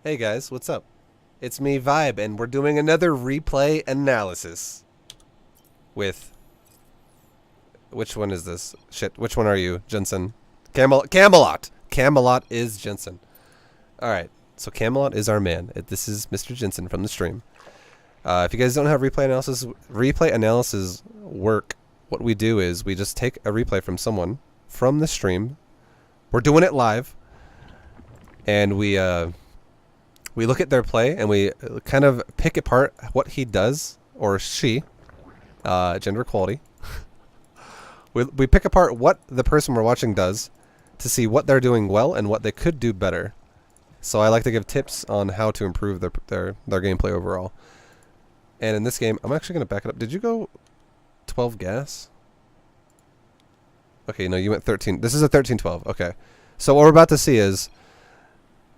Hey guys, what's up? It's me, ViBE, and we're doing another replay analysis. With... Which one is this? Shit, which one are you, Jensen? Camelot! Camelot is Jensen. Alright, so Camelot is our man. This is Mr. Jensen from the stream. If you guys don't have replay analysis work, what we do is we just take a replay from someone from the stream. We're doing it live. And we look at their play and we kind of pick apart what he does, or she, gender equality. we pick apart what the person we're watching does to see what they're doing well and what they could do better. So I like to give tips on how to improve their gameplay overall. And in this game, I'm actually going to back it up. Did you go 12 gas? Okay, no, you went 13. This is a 13-12. Okay. So what we're about to see is...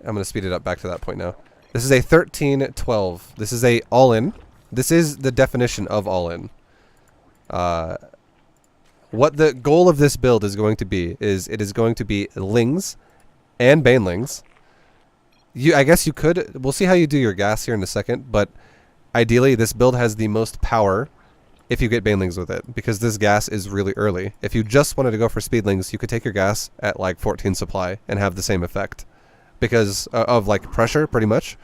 I'm going to speed it up back to that point now. This is a 13-12. This is a all-in. This is the definition of all-in. What the goal of this build is going to be is it is going to be lings and banelings. I guess you could... We'll see how you do your gas here in a second, but ideally this build has the most power if you get banelings with it, because this gas is really early. If you just wanted to go for speedlings, you could take your gas at like 14 supply and have the same effect. Because of like pressure, pretty much,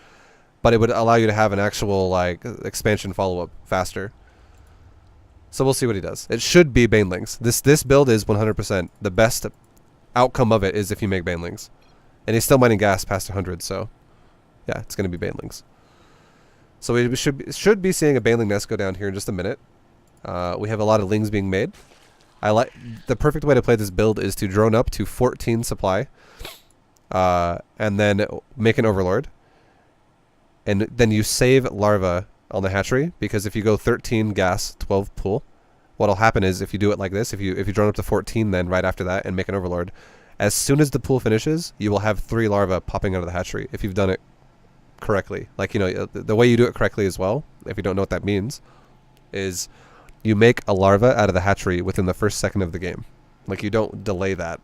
but it would allow you to have an actual like expansion follow-up faster. So we'll see what he does. It should be banelings. This build is 100%. The best outcome of it is if you make banelings, and he's still mining gas past 100. So yeah, it's going to be banelings. So we should be seeing a baneling nest go down here in just a minute. We have a lot of lings being made. The perfect way to play this build is to drone up to 14 supply. And then make an overlord, and then you save larva on the hatchery, because if you go 13 gas 12 pool, what'll happen is if you do it like this, if you drone up to 14 then right after that and make an overlord, as soon as the pool finishes you will have 3 larvae popping out of the hatchery if you've done it correctly. Like, you know, the way you do it correctly as well, if you don't know what that means, is you make a larva out of the hatchery within the first second of the game. Like, you don't delay that.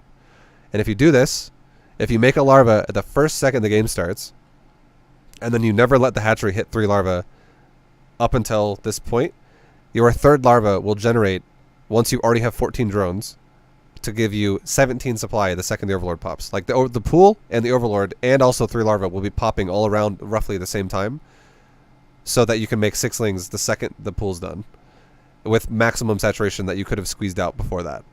And if you do this, if you make a larva at the first second the game starts, and then you never let the hatchery hit 3 larvae up until this point, your third larva will generate, once you already have 14 drones, to give you 17 supply the second the overlord pops. Like the pool and the overlord and also 3 larvae will be popping all around roughly the same time, so that you can make 6 lings the second the pool's done, with maximum saturation that you could have squeezed out before that.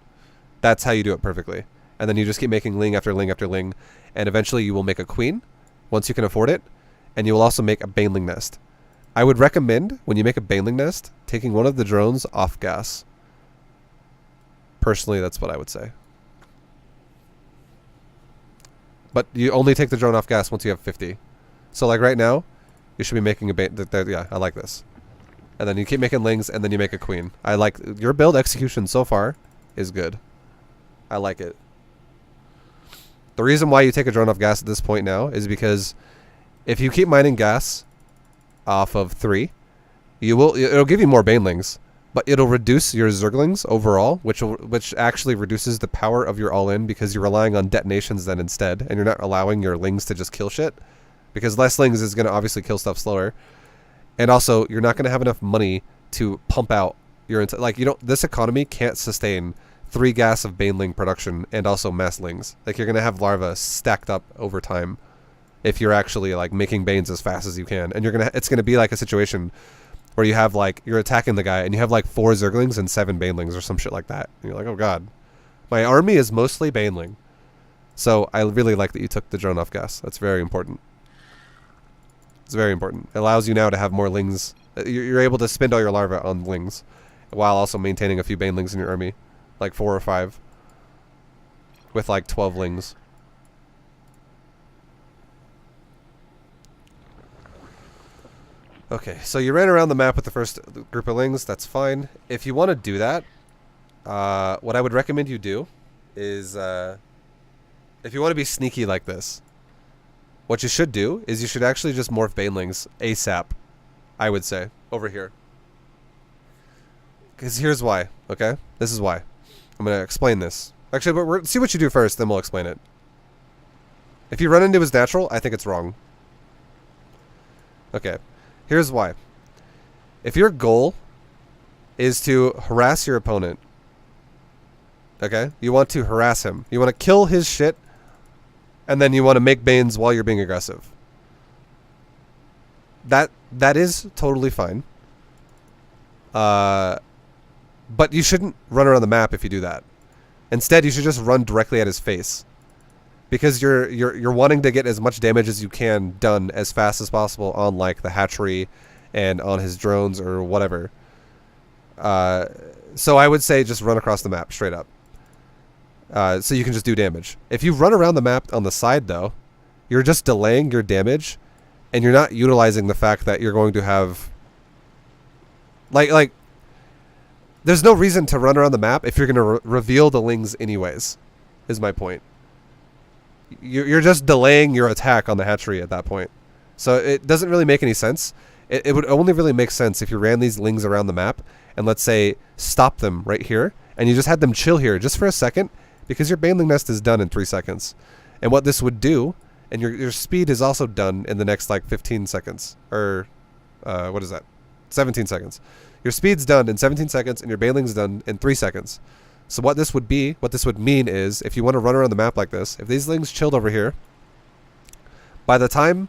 That's how you do it perfectly. And then you just keep making ling after ling after ling, and eventually you will make a queen once you can afford it, and you will also make a baneling nest. I would recommend, when you make a baneling nest, taking one of the drones off gas. Personally, that's what I would say. But you only take the drone off gas once you have 50. So like right now, you should be making a yeah, I like this. And then you keep making lings, and then you make a queen. I like your build execution so far is good. I like it. The reason why you take a drone off gas at this point now is because if you keep mining gas off of 3, it'll give you more banelings, but it'll reduce your zerglings overall, which actually reduces the power of your all-in, because you're relying on detonations then instead, and you're not allowing your lings to just kill shit, because less lings is going to obviously kill stuff slower, and also you're not going to have enough money to pump out your like, you don't, this economy can't sustain 3 gas of baneling production and also mass lings. Like, you're gonna have larvae stacked up over time if you're actually like making banes as fast as you can, and it's gonna be like a situation where you have like, you're attacking the guy and you have like 4 zerglings and 7 banelings or some shit like that, and you're like, oh god, my army is mostly baneling. So I really like that you took the drone off gas. That's very important. It's very important. It allows you now to have more lings. You're able to spend all your larvae on lings while also maintaining a few banelings in your army. Like 4 or 5. With like 12 lings. Okay, so you ran around the map with the first group of lings. That's fine. If you want to do that, what I would recommend you do is, if you want to be sneaky like this, what you should do is you should actually just morph banelings ASAP, I would say, over here. Because here's why, okay? This is why. I'm going to explain this. Actually, but see what you do first, then we'll explain it. If you run into his natural, I think it's wrong. Okay. Here's why. If your goal is to harass your opponent, okay? You want to harass him. You want to kill his shit, and then you want to make Banes while you're being aggressive. That is totally fine. But you shouldn't run around the map if you do that. Instead, you should just run directly at his face. Because you're wanting to get as much damage as you can done as fast as possible on like the hatchery and on his drones or whatever. So I would say just run across the map straight up. So you can just do damage. If you run around the map on the side though, you're just delaying your damage and you're not utilizing the fact that you're going to have like there's no reason to run around the map if you're going to reveal the lings anyways, is my point. You're just delaying your attack on the hatchery at that point. So it doesn't really make any sense. It would only really make sense if you ran these lings around the map and let's say stop them right here and you just had them chill here just for a second because your baneling nest is done in 3 seconds. And what this would do, and your speed is also done in the next like 15 seconds or what is that? 17 seconds. Your speed's done in 17 seconds and your baneling's done in 3 seconds. So what this would mean is, if you want to run around the map like this, if these lings chilled over here, by the time,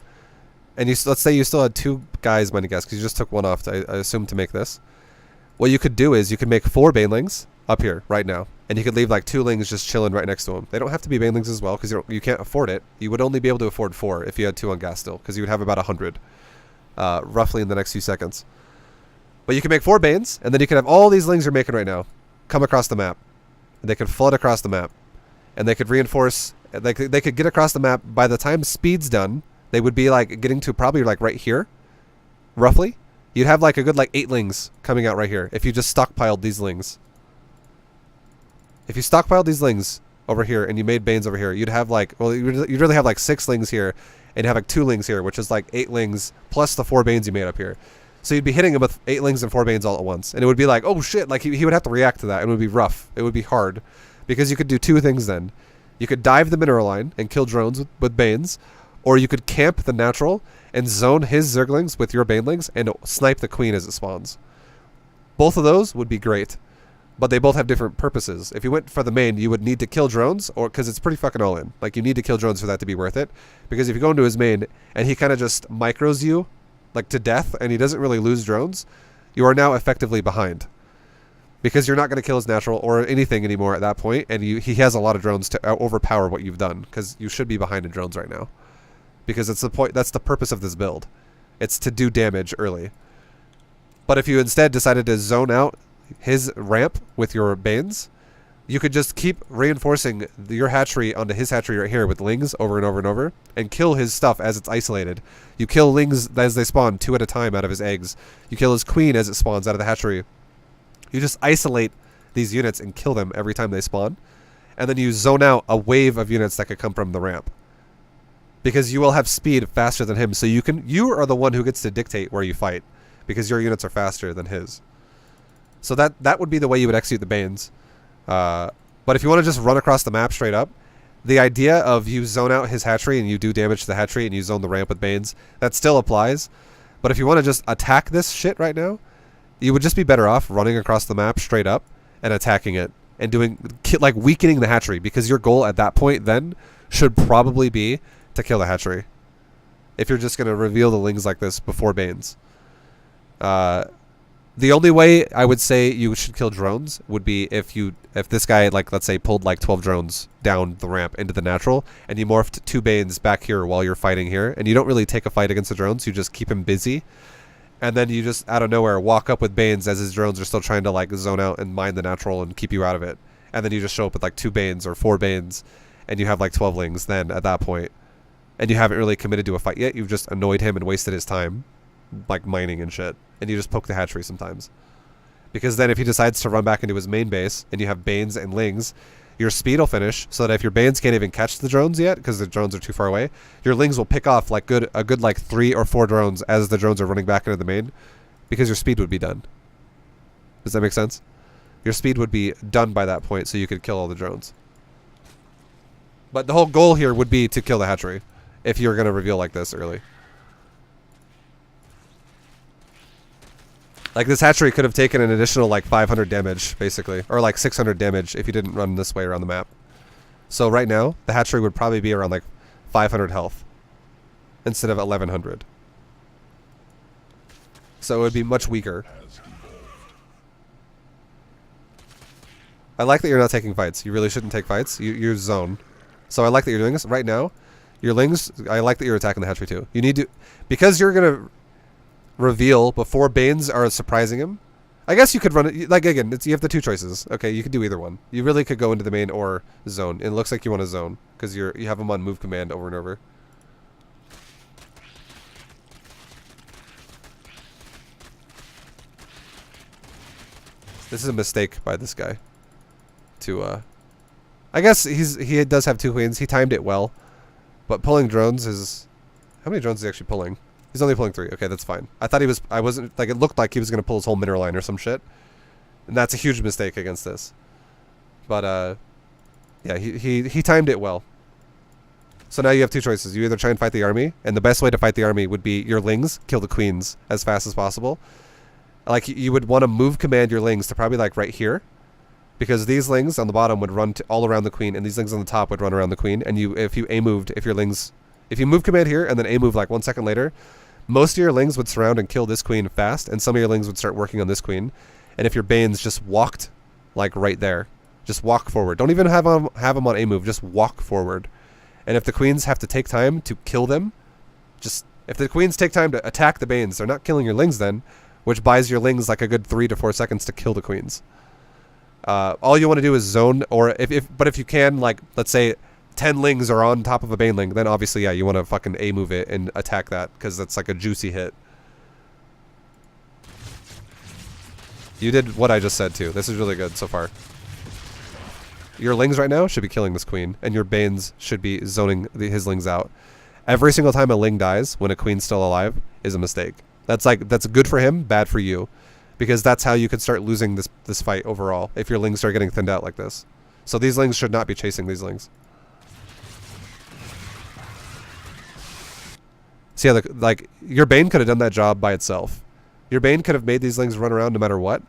and let's say you still had 2 guys, mind you guess, because you just took 1 off, I assume, to make this. What you could do is you could make 4 banelings up here right now, and you could leave like 2 lings just chilling right next to them. They don't have to be banelings as well, because you can't afford it. You would only be able to afford 4 if you had 2 on gas still, because you would have about 100, roughly in the next few seconds. But you can make 4 banes, and then you can have all these lings you're making right now come across the map. They could flood across the map, and they could reinforce. They could get across the map. By the time speed's done, they would be like getting to probably like right here, roughly. You'd have like a good like 8 lings coming out right here if you just stockpiled these lings. If you stockpiled these lings over here and you made banes over here, you'd have like, well, you'd really have like 6 lings here, and you have like 2 lings here, which is like 8 lings plus the 4 banes you made up here. So you'd be hitting him with 8 lings and 4 banes all at once. And it would be like, oh shit, like he would have to react to that. It would be rough. It would be hard. Because you could do 2 things then. You could dive the mineral line and kill drones with banes, or you could camp the natural and zone his zerglings with your banelings and snipe the queen as it spawns. Both of those would be great. But they both have different purposes. If you went for the main, you would need to kill drones, or because it's pretty fucking all in. Like, you need to kill drones for that to be worth it. Because if you go into his main and he kind of just micros you like to death and he doesn't really lose drones, you are now effectively behind, because you're not going to kill his natural or anything anymore at that point, and he has a lot of drones to overpower what you've done, because you should be behind in drones right now, because it's the point. That's the purpose of this build. It's to do damage early. But if you instead decided to zone out his ramp with your banes, you could just keep reinforcing your hatchery onto his hatchery right here with lings over and over and over, and kill his stuff as it's isolated. You kill lings as they spawn 2 at a time out of his eggs. You kill his queen as it spawns out of the hatchery. You just isolate these units and kill them every time they spawn. And then you zone out a wave of units that could come from the ramp. Because you will have speed faster than him, so you are the one who gets to dictate where you fight, because your units are faster than his. So that would be the way you would execute the banes. But if you want to just run across the map straight up, the idea of you zone out his hatchery and you do damage to the hatchery and you zone the ramp with banes, that still applies. But if you want to just attack this shit right now, you would just be better off running across the map straight up and attacking it and like weakening the hatchery, because your goal at that point then should probably be to kill the hatchery. If you're just going to reveal the lings like this before banes. The only way I would say you should kill drones would be if this guy, like, let's say, pulled like 12 drones down the ramp into the natural, and you morphed 2 banes back here while you're fighting here, and you don't really take a fight against the drones, you just keep him busy, and then you just, out of nowhere, walk up with banes as his drones are still trying to like zone out and mine the natural and keep you out of it, and then you just show up with like 2 banes or 4 banes, and you have like 12 lings then at that point, and you haven't really committed to a fight yet, you've just annoyed him and wasted his time, like mining and shit. And you just poke the hatchery sometimes. Because then if he decides to run back into his main base and you have banes and lings, your speed will finish, so that if your banes can't even catch the drones yet because the drones are too far away, your lings will pick off like a good like 3 or 4 drones as the drones are running back into the main, because your speed would be done. Does that make sense? Your speed would be done by that point, so you could kill all the drones. But the whole goal here would be to kill the hatchery if you're going to reveal like this early. Like this hatchery could have taken an additional like 500 damage, basically. Or like 600 damage if you didn't run this way around the map. So right now, the hatchery would probably be around like 500 health. Instead of 1100. So it would be much weaker. I like that you're not taking fights. You really shouldn't take fights. You're zone. So I like that you're doing this. Right now, your lings, I like that you're attacking the hatchery too. You need to... Because you're going to reveal before Banes are surprising him. I guess you could run it... Like, again, you have the two choices. Okay, you could do either one. You really could go into the main or zone. It looks like you want to zone. Because you have him on move command over and over. This is a mistake by this guy. To, I guess he does have two queens. He timed it well. But pulling drones is... How many drones is he actually pulling? He's only pulling 3. Okay, that's fine. I thought he was... I wasn't... Like, it looked like he was going to pull his whole mineral line or some shit. And that's a huge mistake against this. But, yeah, he timed it well. So now you have two choices. You either try and fight the army, and the best way to fight the army would be your lings, kill the queens as fast as possible. Like, you would want to move command your lings to probably, like, right here. Because these lings on the bottom would run all around the queen, and these lings on the top would run around the queen. And if you A-moved, if you move command here and then A-move like 1 second later, most of your lings would surround and kill this queen fast, and some of your lings would start working on this queen. And if your Banes just walked, like, right there, just walk forward. Don't even have them on A-move, just walk forward. And if the queens have to take time to kill them, if the queens take time to attack the Banes, they're not killing your lings then, which buys your lings like a good 3 to 4 seconds to kill the queens. All you want to do is zone, or if you can, like, let's say 10 lings are on top of a Baneling, then obviously, yeah, you want to fucking A-move it and attack that, because that's like a juicy hit. You did what I just said, too. This is really good so far. Your lings right now should be killing this queen, and your Banes should be zoning his lings out. Every single time a ling dies, when a queen's still alive, is a mistake. That's good for him, bad for you. Because that's how you could start losing this fight overall, if your lings start getting thinned out like this. So these lings should not be chasing these lings. So yeah, like, your Bane could have done that job by itself. Your Bane could have made these lings run around no matter what.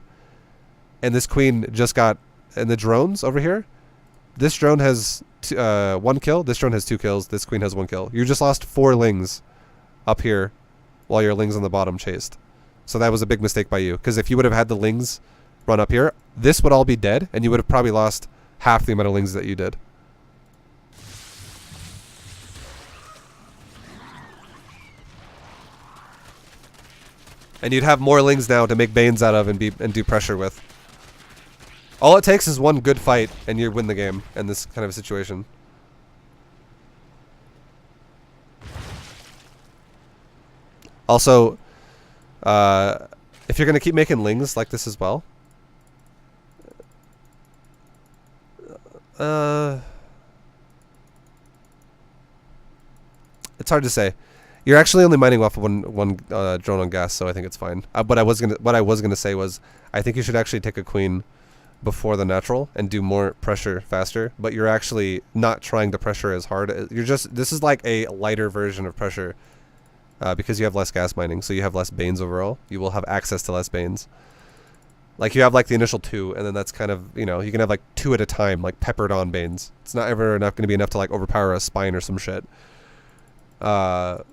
And this queen just got... And the drones over here, this drone has 1 kill, this drone has 2 kills, this queen has 1 kill. You just lost 4 lings up here, while your lings on the bottom chased. So that was a big mistake by you. Because if you would have had the lings run up here, this would all be dead, and you would have probably lost half the amount of lings that you did. And you'd have more lings now to make Banes out of and do pressure with. All it takes is one good fight, and you win the game in this kind of a situation. Also... if you're going to keep making lings like this as well, it's hard to say. You're actually only mining off of one drone on gas, so I think it's fine. What I was gonna say was, I think you should actually take a queen before the natural and do more pressure faster. But you're actually not trying to pressure as hard. This is like a lighter version of pressure. Because you have less gas mining, so you have less Banes overall. You will have access to less Banes. Like, you have, like, the initial 2, and then that's kind of, you know, you can have, like, 2 at a time, like, peppered on Banes. It's not ever going to be enough to, like, overpower a spine or some shit. But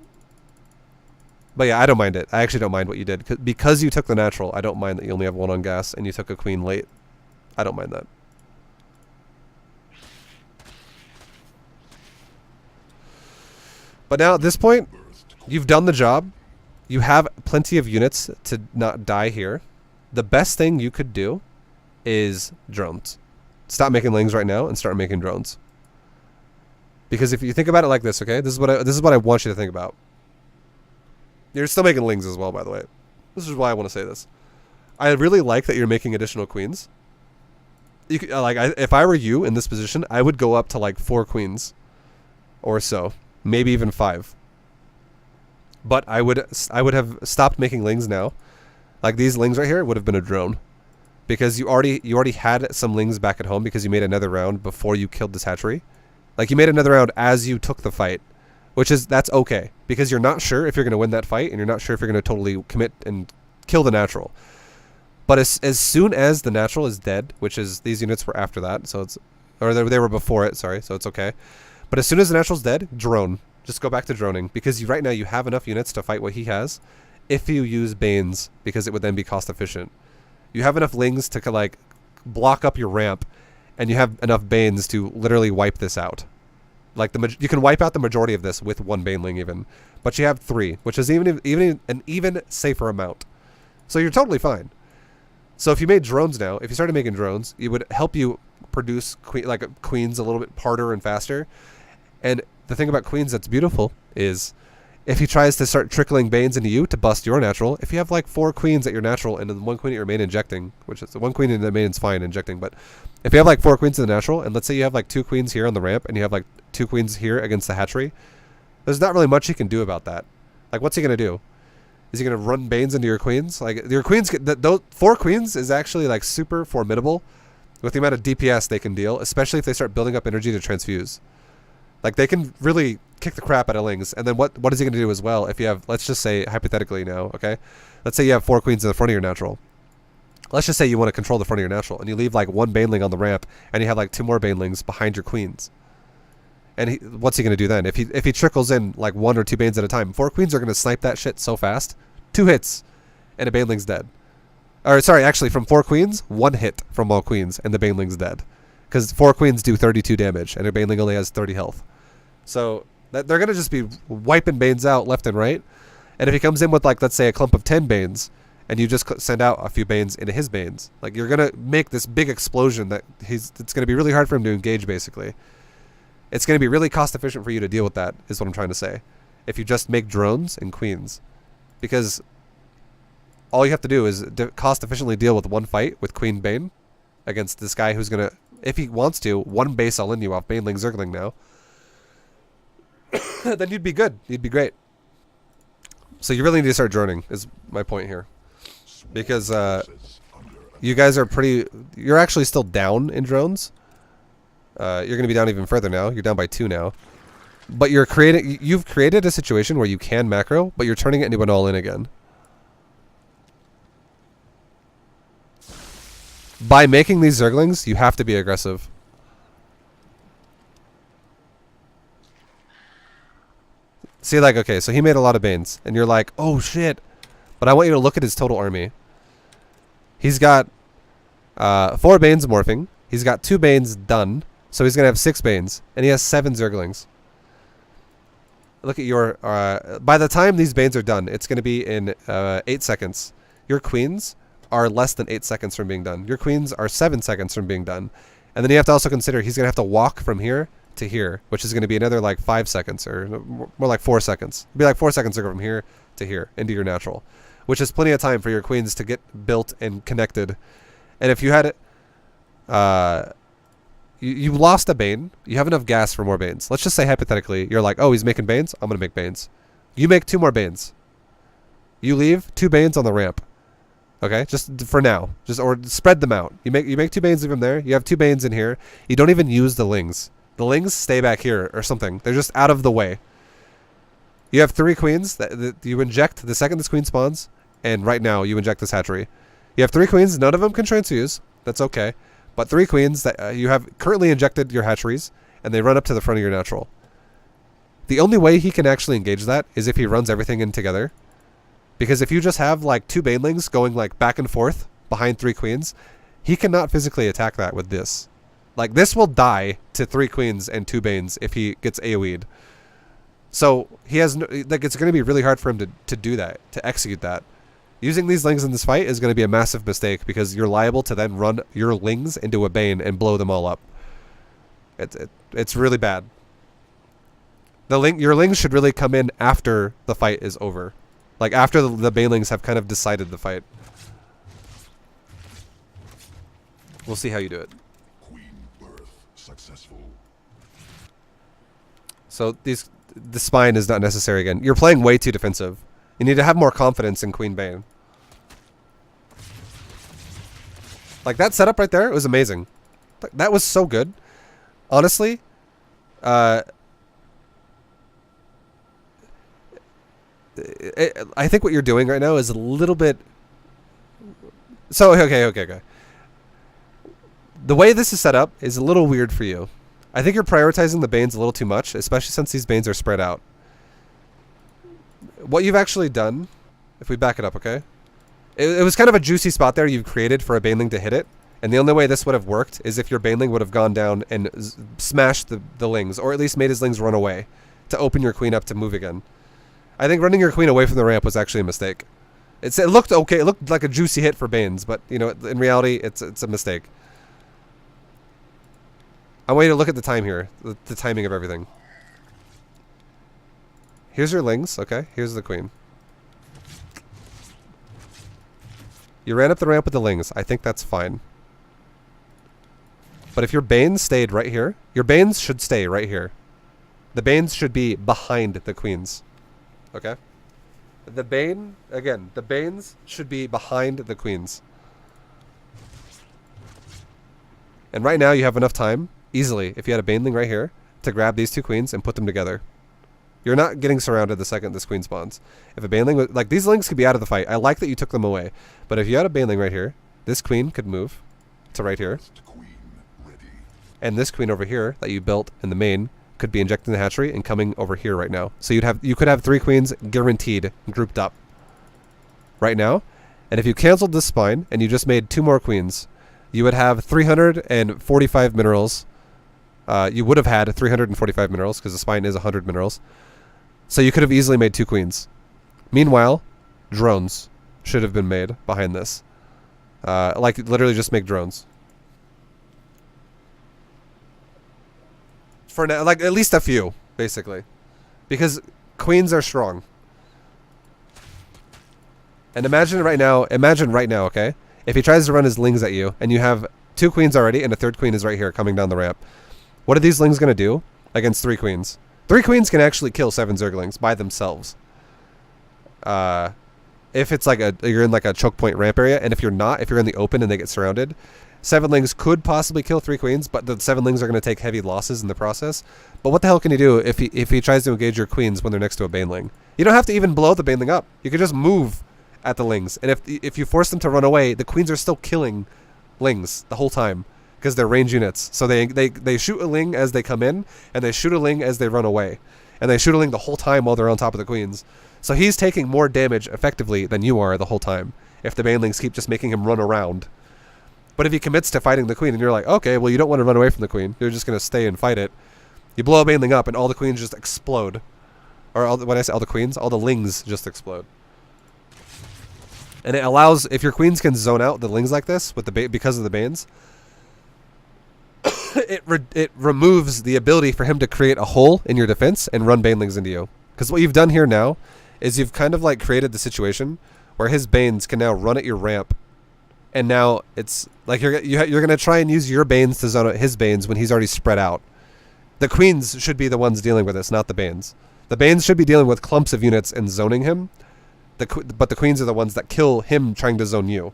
yeah, I don't mind it. I actually don't mind what you did. Because you took the natural, I don't mind that you only have 1 on gas, and you took a queen late. I don't mind that. But now, at this point... You've done the job. You have plenty of units to not die here. The best thing you could do is drones. Stop making lings right now and start making drones. Because if you think about it like this, okay? This is what I want you to think about. You're still making lings as well, by the way. This is why I want to say this. I really like that you're making additional queens. You could, if I were you in this position, I would go up to like 4 queens or so, maybe even 5. But I would have stopped making lings now. Like, these lings right here would have been a drone. Because you already had some lings back at home because you made another round before you killed this hatchery. Like, you made another round as you took the fight. That's okay. Because you're not sure if you're going to win that fight, and you're not sure if you're going to totally commit and kill the natural. But as soon as the natural is dead, which is these units were after that, so it's, or they were before it, sorry, so it's okay. But as soon as the natural's dead, drone. Just go back to droning, because right now you have enough units to fight what he has if you use Banes, because it would then be cost efficient. You have enough Lings to like block up your ramp, and you have enough Banes to literally wipe this out. Like you can wipe out the majority of this with one Baneling even, but you have 3, which is even an even safer amount. So you're totally fine. So if you made drones now, if you started making drones, it would help you produce queens a little bit harder and faster. And the thing about queens that's beautiful is if he tries to start trickling Banes into you to bust your natural, if you have like 4 queens at your natural and then 1 queen at your main injecting, which is the 1 queen in the main is fine injecting, but if you have like 4 queens in the natural, and let's say you have like 2 queens here on the ramp and you have like 2 queens here against the hatchery, there's not really much he can do about that. Like, what's he going to do? Is he going to run Banes into your queens? Like, your queens, those 4 queens is actually like super formidable with the amount of DPS they can deal, especially if they start building up energy to transfuse. Like, they can really kick the crap out of Lings. And then what is he going to do as well if you have, let's just say, hypothetically now, okay? Let's say you have 4 queens in the front of your natural. Let's just say you want to control the front of your natural, and you leave like 1 Baneling on the ramp, and you have like 2 more Banelings behind your queens. And what's he going to do then? If he trickles in like 1 or 2 Banes at a time, 4 queens are going to snipe that shit so fast. 2 hits, and a Baneling's dead. Or sorry, actually from 4 queens, 1 hit from all queens, and the Baneling's dead. Because 4 queens do 32 damage, and a Baneling only has 30 health. So they're going to just be wiping Banes out left and right. And if he comes in with, like, let's say a clump of 10 Banes, and you just send out a few Banes into his Banes, like, you're going to make this big explosion that it's going to be really hard for him to engage, basically. It's going to be really cost efficient for you to deal with that, is what I'm trying to say. If you just make drones and queens. Because all you have to do is cost efficiently deal with 1 fight with Queen Bane against this guy who's going to, if he wants to, 1 base all in you off Baneling Zergling now. Then you'd be good. You'd be great. So you really need to start droning, is my point here. Because you guys are you're actually still down in drones. You're going to be down even further now. You're down by 2 now. But you've created a situation where you can macro, but you're turning it into an all-in again. By making these Zerglings, you have to be aggressive. See, like, okay, so he made a lot of Banes, and you're like, oh shit. But I want you to look at his total army. He's got 4 Banes morphing. He's got 2 Banes done. So he's going to have 6 Banes. And he has 7 Zerglings. Look at your... by the time these Banes are done, it's going to be in 8 seconds. Your queens are less than 8 seconds from being done. Your queens are 7 seconds from being done. And then you have to also consider he's going to have to walk from here to here, which is going to be another like 5 seconds, or more like 4 seconds. It'll be like 4 seconds to go from here to here into your natural, which is plenty of time for your queens to get built and connected. And if you had it, you lost a Bane, you have enough gas for more Banes. Let's just say hypothetically, you're like, oh, he's making Banes, I'm going to make Banes. You make 2 more Banes. You leave 2 Banes on the ramp. Okay, just for now, or spread them out. You make 2 Banes, leave them there. You have 2 Banes in here. You don't even use the Lings. The Lings stay back here or something. They're just out of the way. You have 3 queens that you inject the second this queen spawns, and right now you inject this hatchery. You have 3 queens. None of them can transfuse. That's okay. But 3 queens that you have currently injected your hatcheries, and they run up to the front of your natural. The only way he can actually engage that is if he runs everything in together. Because if you just have like 2 Banelings going like back and forth behind 3 queens, he cannot physically attack that with this. Like, this will die to 3 queens and 2 Banes if he gets AoE'd. So he has no, like, it's going to be really hard for him to do that, to execute that. Using these Lings in this fight is going to be a massive mistake because you're liable to then run your Lings into a Bane and blow them all up. It's really bad. Your Lings should really come in after the fight is over. Like, after the Banelings have kind of decided the fight. We'll see how you do it. Successful. So the spine is not necessary again. You're playing way too defensive. You need to have more confidence in Queen Bane. Like, that setup right there, it was amazing. That was so good. Honestly, I think what you're doing right now is a little bit So, okay. The way this is set up is a little weird for you. I think you're prioritizing the Banes a little too much, especially since these Banes are spread out. What you've actually done, if we back it up, okay? It was kind of a juicy spot there you've created for a Baneling to hit it. And the only way this would have worked is if your Baneling would have gone down and smashed the Lings, or at least made his Lings run away to open your Queen up to move again. I think running your Queen away from the ramp was actually a mistake. It looked okay. It looked like a juicy hit for Banes, but you know, in reality, it's a mistake. I want you to look at the time here, the timing of everything. Here's your Lings, okay? Here's the Queen. You ran up the ramp with the Lings. I think that's fine. But if your Banes stayed right here, your Banes should stay right here. The Banes should be behind the Queens. Okay? The Banes should be behind the Queens. And right now you have enough time, easily, if you had a Baneling right here, to grab these two Queens and put them together. You're not getting surrounded the second this Queen spawns. If a Baneling was, like, these Lings could be out of the fight. I like that you took them away. But if you had a Baneling right here, this Queen could move to right here. And this Queen over here that you built in the main could be injecting the hatchery and coming over here right now. So you could have 3 Queens guaranteed grouped up right now. And if you canceled this spine and you just made 2 more Queens, you would have 345 minerals. You would have had 345 minerals because the spine is 100 minerals. So you could have easily made 2 Queens. Meanwhile, drones should have been made behind this. Like literally just make drones. For now, like at least a few, basically, because Queens are strong. And imagine right now, okay, if he tries to run his Lings at you, and you have 2 Queens already, and a 3rd Queen is right here coming down the ramp. What are these Lings gonna do against 3 Queens? 3 Queens can actually kill 7 Zerglings by themselves. If it's like you're in like a choke point ramp area, and if you're not, if you're in the open and they get surrounded, 7 Lings could possibly kill 3 Queens, but the 7 Lings are going to take heavy losses in the process. But what the hell can you do if he tries to engage your Queens when they're next to a Baneling? You don't have to even blow the Baneling up. You can just move at the Lings. And if you force them to run away, the Queens are still killing Lings the whole time because they're range units. So they shoot a Ling as they come in, and they shoot a Ling as they run away. And they shoot a Ling the whole time while they're on top of the Queens. So he's taking more damage effectively than you are the whole time if the Banelings keep just making him run around. But if he commits to fighting the Queen and you're like, okay, well, you don't want to run away from the Queen. You're just going to stay and fight it. You blow a Baneling up and all the Queens just explode. Or when I say all the Queens, all the Lings just explode. And it allows, if your Queens can zone out the Lings like this with because of the Banes, it removes the ability for him to create a hole in your defense and run Banelings into you. Because what you've done here now is you've kind of like created the situation where his Banes can now run at your ramp. And now it's like you're going to try and use your Banes to zone out his Banes when he's already spread out. The Queens should be the ones dealing with this, not the Banes. The Banes should be dealing with clumps of units and zoning him. But the Queens are the ones that kill him trying to zone you.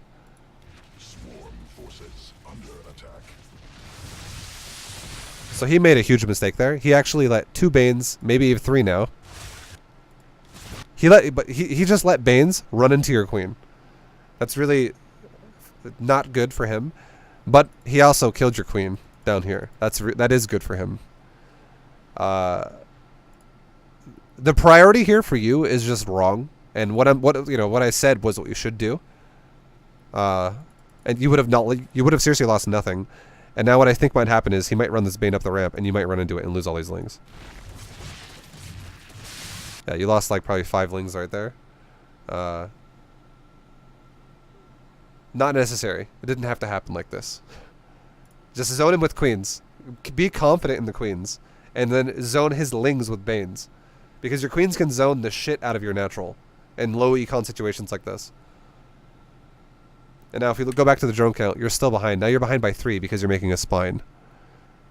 Swarm forces under attack. So he made a huge mistake there. He actually let 2 Banes, maybe even 3 now. He just let Banes run into your Queen. That's really not good for him. But he also killed your Queen down here. That is good for him. The priority here for you is just wrong. And what I said was what you should do. And you would have seriously lost nothing. And now what I think might happen is he might run this Bane up the ramp and you might run into it and lose all these Lings. Yeah, you lost like probably 5 Lings right there. Not necessary. It didn't have to happen like this. Just zone him with Queens. Be confident in the Queens. And then zone his Lings with Banes. Because your Queens can zone the shit out of your natural in low econ situations like this. And now if you go back to the drone count, you're still behind. Now you're behind by 3 because you're making a spine.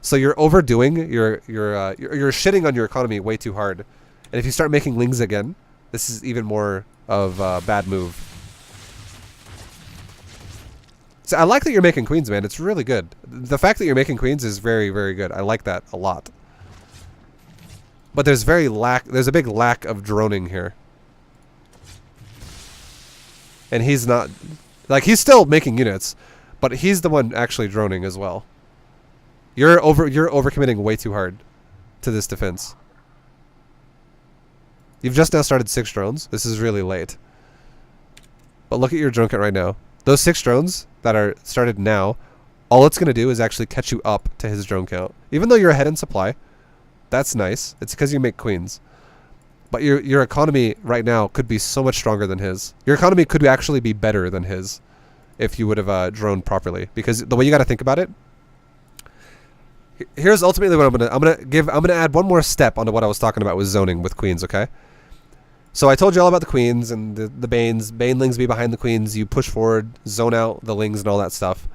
So you're overdoing, you're shitting on your economy way too hard. And if you start making Lings again, this is even more of a bad move. So I like that you're making Queens, man. It's really good. The fact that you're making Queens is very, very good. I like that a lot. But there's a big lack of droning here. And he's not Like, he's still making units, but he's the one actually droning as well. You're overcommitting way too hard to this defense. You've just now started 6 drones. This is really late. But look at your drone count right now. Those 6 drones that are started now, all it's going to do is actually catch you up to his drone count. Even though you're ahead in supply, that's nice. It's because you make queens. But your economy right now could be so much stronger than his. Your economy could actually be better than his if you would have droned properly. Because the way you got to think about it, here's ultimately what I'm gonna add one more step onto what I was talking about with zoning with queens. Okay. So I told you all about the queens and the banes. Banelings be behind the queens. You push forward, zone out the lings and all that stuff.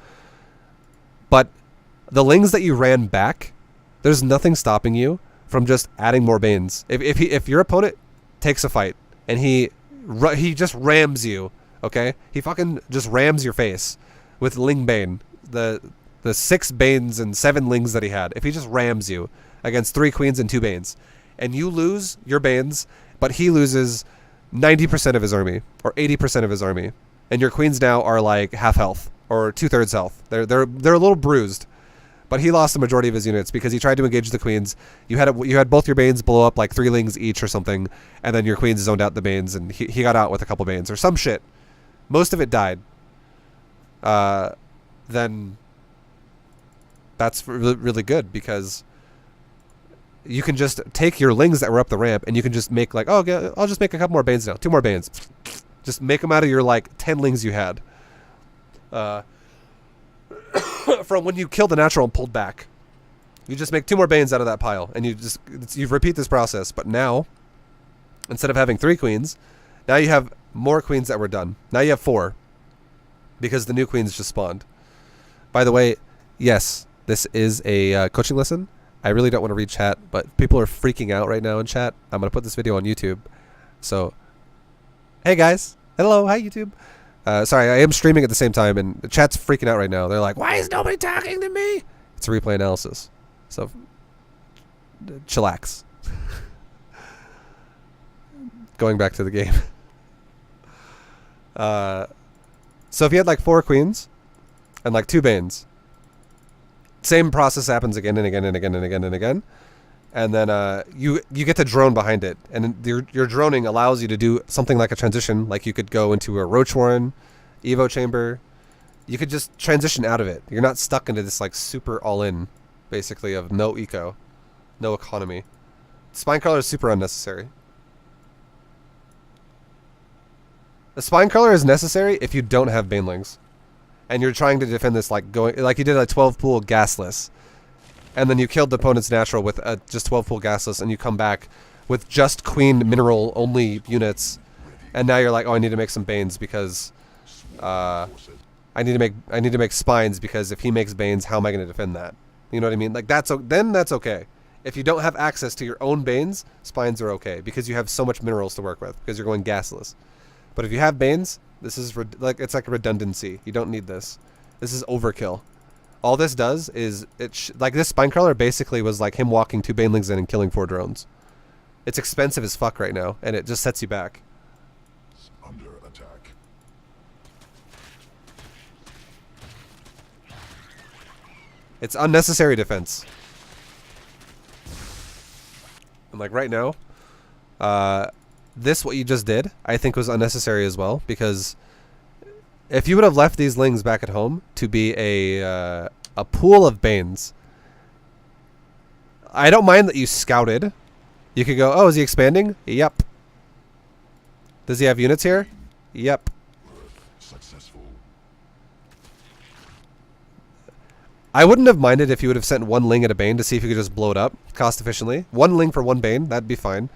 But the lings that you ran back, there's nothing stopping you from just adding more banes. If your opponent takes a fight and he just rams you, okay? He fucking just rams your face with ling bane. The 6 banes and 7 lings that he had. If he just rams you against 3 queens and 2 banes, and you lose your banes, but he loses 90% of his army or 80% of his army, and your queens now are like half health or 2/3 health. They're a little bruised, but he lost the majority of his units because he tried to engage the queens. You had both your banes blow up like 3 lings each or something, and then your queens zoned out the banes, and he got out with a couple banes or some shit. Most of it died. Then that's really good because you can just take your lings that were up the ramp and you can just make like, oh, okay, I'll just make a couple more banes now. 2 more banes. Just make them out of your like 10 lings you had. From when you killed the natural and pulled back. You just make 2 more banes out of that pile and you repeat this process. But now, instead of having 3 queens, now you have more queens that were done. Now you have 4 because the new queens just spawned. By the way, yes, this is a coaching lesson. I really don't want to read chat, but people are freaking out right now in chat. I'm going to put this video on YouTube. So, hey guys. Hello. Hi, YouTube. Sorry, I am streaming at the same time, and the chat's freaking out right now. They're like, why is nobody talking to me? It's a replay analysis. So, chillax. Going back to the game. So if you had like 4 queens and like 2 banes, same process happens again and again and again and again and again, and then you get to drone behind it, and your droning allows you to do something like a transition. Like you could go into a Roach Warren, Evo Chamber. You could just transition out of it. You're not stuck into this like super all-in, basically, of no eco, no economy. Spinecrawler is super unnecessary. The Spinecrawler is necessary if you don't have banelings. And you're trying to defend this like you did a 12 pool gasless, and then you killed the opponent's natural with just 12 pool gasless, and you come back with just queen mineral only units, and now you're like, oh, I need to make some banes because I need to make spines because if he makes banes, how am I going to defend that? You know what I mean? Like that's okay. If you don't have access to your own banes, spines are okay because you have so much minerals to work with because you're going gasless. But if you have banes, this is it's like a redundancy. You don't need this. This is overkill. All this does is like this Spinecrawler basically was like him walking 2 banelings in and killing 4 drones. It's expensive as fuck right now, and it just sets you back. Under attack. It's unnecessary defense. And like right now, what you just did, I think was unnecessary as well, because if you would have left these lings back at home to be a pool of banes, I don't mind that you scouted. You could go, oh, is he expanding? Yep. Does he have units here? Yep. Successful. I wouldn't have minded if you would have sent 1 ling at a bane to see if you could just blow it up cost efficiently. 1 ling for 1 bane, that'd be fine.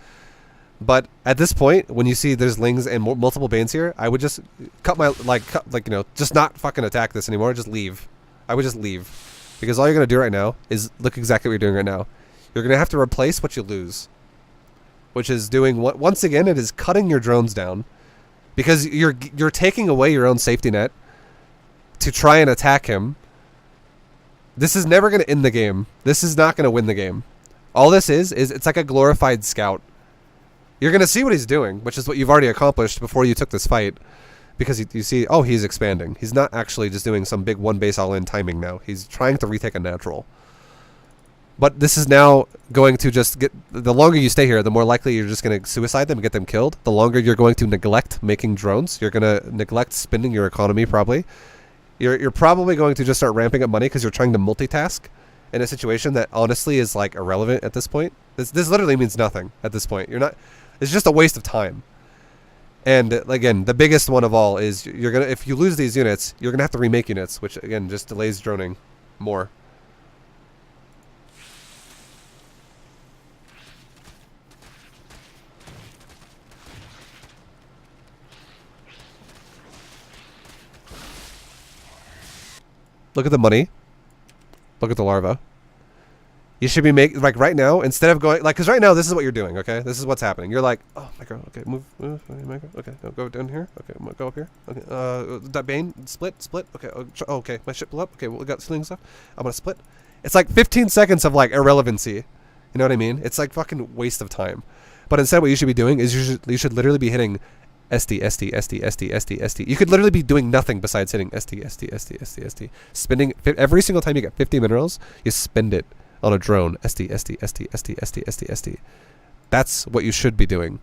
But at this point, when you see there's lings and multiple banes here, I would just just not fucking attack this anymore. Just leave. I would just leave. Because all you're going to do right now is look exactly what you're doing right now. You're going to have to replace what you lose. Which is doing what, once again, it is cutting your drones down. Because you're taking away your own safety net to try and attack him. This is never going to end the game. This is not going to win the game. All this is it's like a glorified scout. You're going to see what he's doing, which is what you've already accomplished before you took this fight. because you see, oh, he's expanding. He's not actually just doing some big one base all in timing now. He's trying to retake a natural. But this is now going to just get, the longer you stay here, the more likely you're just going to suicide them and get them killed. The longer you're going to neglect making drones. You're going to neglect spending your economy probably. You're probably going to just start ramping up money because you're trying to multitask in a situation that honestly is like irrelevant at this point. This literally means nothing at this point. You're not, it's just a waste of time. And again, the biggest one of all is you're going to, if you lose these units, you're going to have to remake units, which again just delays droning more. Look at the money. Look at the larva. You should be making, like right now, instead of going, like, because right now this is what you're doing, okay? This is what's happening. You're like, oh, micro, okay, move, micro, okay, no, go down here, okay, go up here, okay, that Bane, split, okay, okay, my ship blew up, okay, well, we got ceiling stuff, I'm gonna split. It's like 15 seconds of, like, irrelevancy, you know what I mean? It's like fucking waste of time. But instead what you should be doing is you should literally be hitting SD. You could literally be doing nothing besides hitting SD. Spending, every single time you get 50 minerals, you spend it on a drone. SD. That's what you should be doing.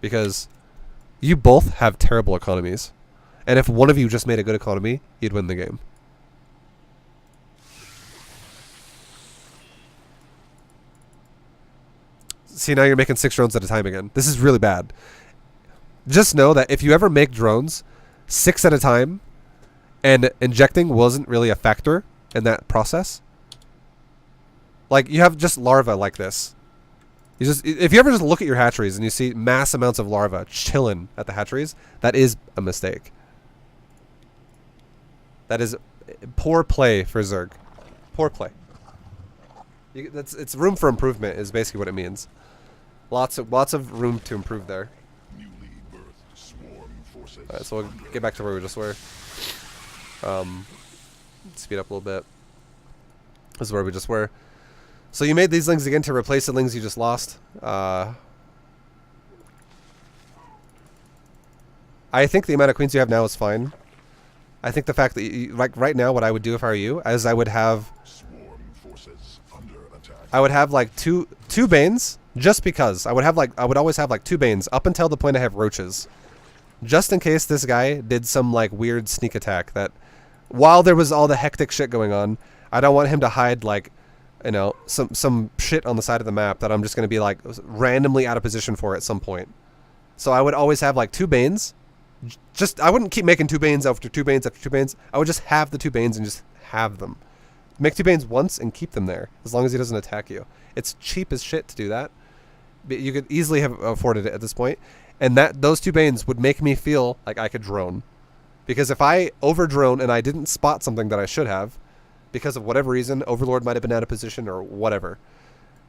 Because you both have terrible economies. And if one of you just made a good economy, you'd win the game. See, now you're making 6 drones at a time again. This is really bad. Just know that if you ever make drones 6 at a time and injecting wasn't really a factor in that process, like you have just larvae like this. You just, if you ever just look at your hatcheries and you see mass amounts of larvae chilling at the hatcheries, that is a mistake. That is poor play for Zerg. Poor play. It's room for improvement is basically what it means. Lots of room to improve there. Alright, so we'll get back to where we just were. Speed up a little bit. This is where we just were. So you made these lings again to replace the lings you just lost. I think the amount of queens you have now is fine. I think the fact that you, like right now, what I would do if I were you, is I would have like two Banes, just because I would always have like 2 Banes up until the point I have roaches. Just in case this guy did some like weird sneak attack that while there was all the hectic shit going on, I don't want him to hide like, you know, some shit on the side of the map that I'm just going to be like randomly out of position for at some point. So I would always have like 2 Banes. I wouldn't keep making 2 Banes after 2 Banes after 2 Banes. I would just have the 2 Banes and just have them. Make 2 Banes once and keep them there as long as he doesn't attack you. It's cheap as shit to do that. But you could easily have afforded it at this point. And those 2 Banes would make me feel like I could drone. Because if I over-drone and I didn't spot something that I should have, because of whatever reason, Overlord might have been out of position or whatever,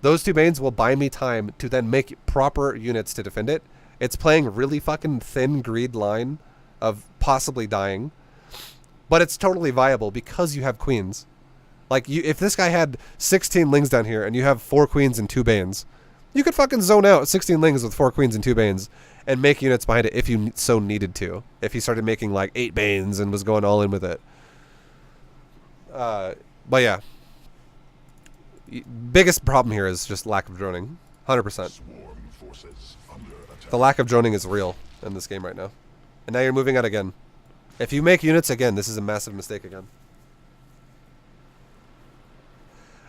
those 2 Banes will buy me time to then make proper units to defend it. It's playing really fucking thin greed line of possibly dying. But it's totally viable because you have queens. Like, if this guy had 16 lings down here and you have 4 queens and 2 Banes, you could fucking zone out 16 lings with 4 queens and 2 Banes and make units behind it if you so needed to. If he started making like 8 Banes and was going all in with it. But yeah. Biggest problem here is just lack of droning. 100%. The lack of droning is real in this game right now. And now you're moving out again. If you make units again, this is a massive mistake again.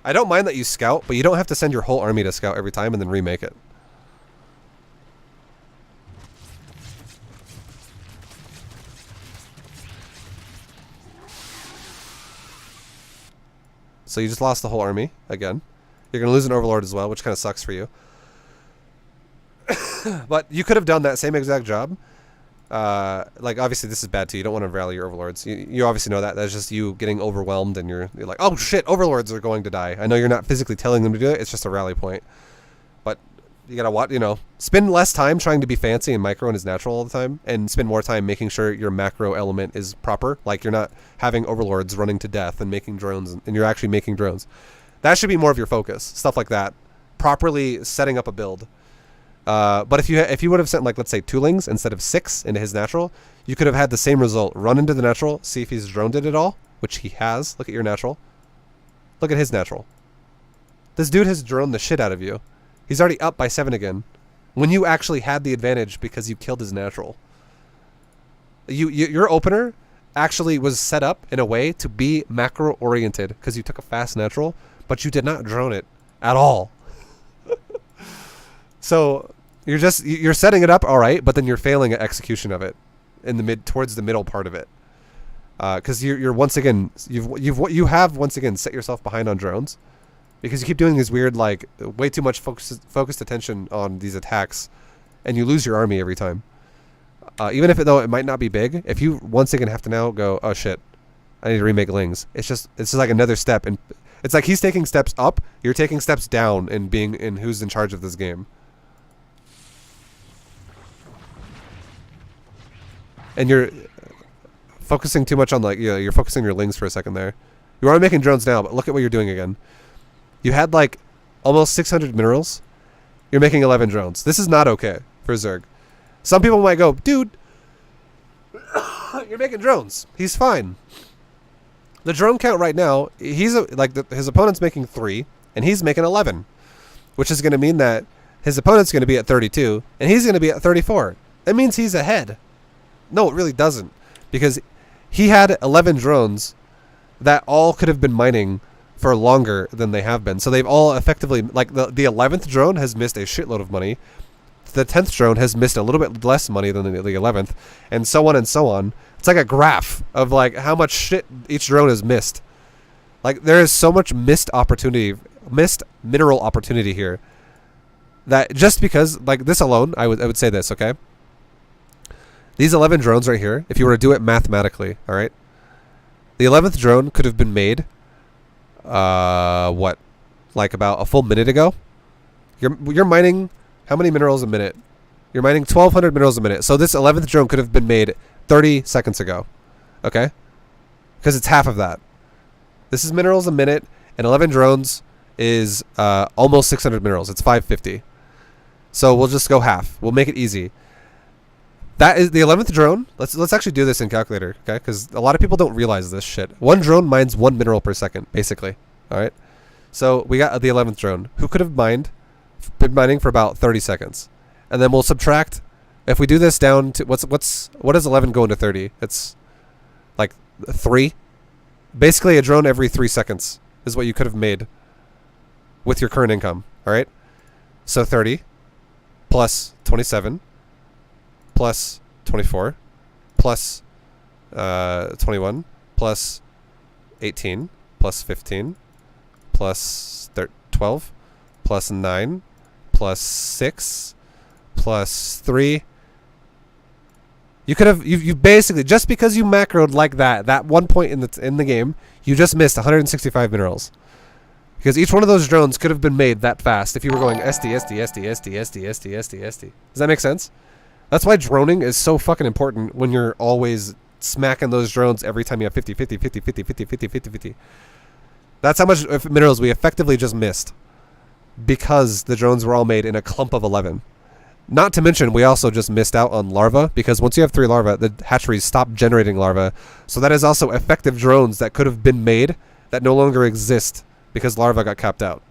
I don't mind that you scout, but you don't have to send your whole army to scout every time and then remake it. So you just lost the whole army again. You're going to lose an Overlord as well, which kind of sucks for you. But you could have done that same exact job. Like, obviously, this is bad too. You don't want to rally your Overlords. You obviously know that. That's just you getting overwhelmed and you're like, oh shit, Overlords are going to die. I know you're not physically telling them to do it. It's just a rally point. But you gotta watch, spend less time trying to be fancy and micro and is natural all the time, and spend more time making sure your macro element is proper. Like, you're not having Overlords running to death and making drones, and you're actually making drones. That should be more of your focus. Stuff like that. Properly setting up a build. But if you would have sent, like, let's say 2 lings instead of 6 into his natural, you could have had the same result. Run into the natural, see if he's droned it at all, which he has. Look at your natural. Look at his natural. This dude has droned the shit out of you. He's already up by 7 again. When you actually had the advantage because you killed his natural. Your opener actually was set up in a way to be macro oriented because you took a fast natural, but you did not drone it at all. So you're setting it up all right, but then you're failing at execution of it in the towards the middle part of it. Because you're once again you have once again set yourself behind on drones because you keep doing these weird like way too much focused attention on these attacks, and you lose your army every time. Even if though it might not be big, if you once again have to now go, oh shit, I need to remake Lings. It's just like another step, and it's like he's taking steps up, you're taking steps down in being in who's in charge of this game. And you're focusing too much on like you're focusing your Lings for a second there. You are making drones now, but look at what you're doing again. You had like almost 600 minerals. You're making 11 drones. This is not okay for Zerg. Some people might go, dude, you're making drones. He's fine. The drone count right now, his opponent's making 3, and he's making 11, which is going to mean that his opponent's going to be at 32, and he's going to be at 34. That means he's ahead. No, it really doesn't, because he had 11 drones that all could have been mining for longer than they have been. So they've all effectively, like the 11th drone has missed a shitload of money. The 10th drone has missed a little bit less money than the 11th, and so on and so on. It's like a graph of like how much shit each drone has missed. Like there is so much missed mineral opportunity here that just because like this alone, I would say this, okay? These 11 drones right here, if you were to do it mathematically, all right? The 11th drone could have been made what? Like about a full minute ago? You're mining how many minerals a minute? You're mining 1,200 minerals a minute. So this 11th drone could have been made 30 seconds ago. Okay? Because it's half of that. This is minerals a minute, and 11 drones is almost 600 minerals. It's 550. So we'll just go half. We'll make it easy. That is the 11th drone. Let's actually do this in calculator, okay? Because a lot of people don't realize this shit. One drone mines 1 mineral per second, basically. All right? So we got the 11th drone. Who could have been mining for about 30 seconds, and then we'll subtract. If we do this down to what does 11 go into 30? It's like 3. Basically, a drone every 3 seconds is what you could have made with your current income. All right, so 30 plus 27 plus 24 plus 21 plus 18 plus 15 plus 12 plus 9 plus 6 plus 3. You could have you basically, just because you macroed like that one point in the game, you just missed 165 minerals. Because each one of those drones could have been made that fast if you were going SD. Does that make sense? That's why droning is so fucking important when you're always smacking those drones every time you have 50. That's how much minerals we effectively just missed. Because the drones were all made in a clump of 11. Not to mention, we also just missed out on larvae, because once you have 3 larvae, the hatcheries stop generating larvae. So that is also effective drones that could have been made that no longer exist because larvae got capped out.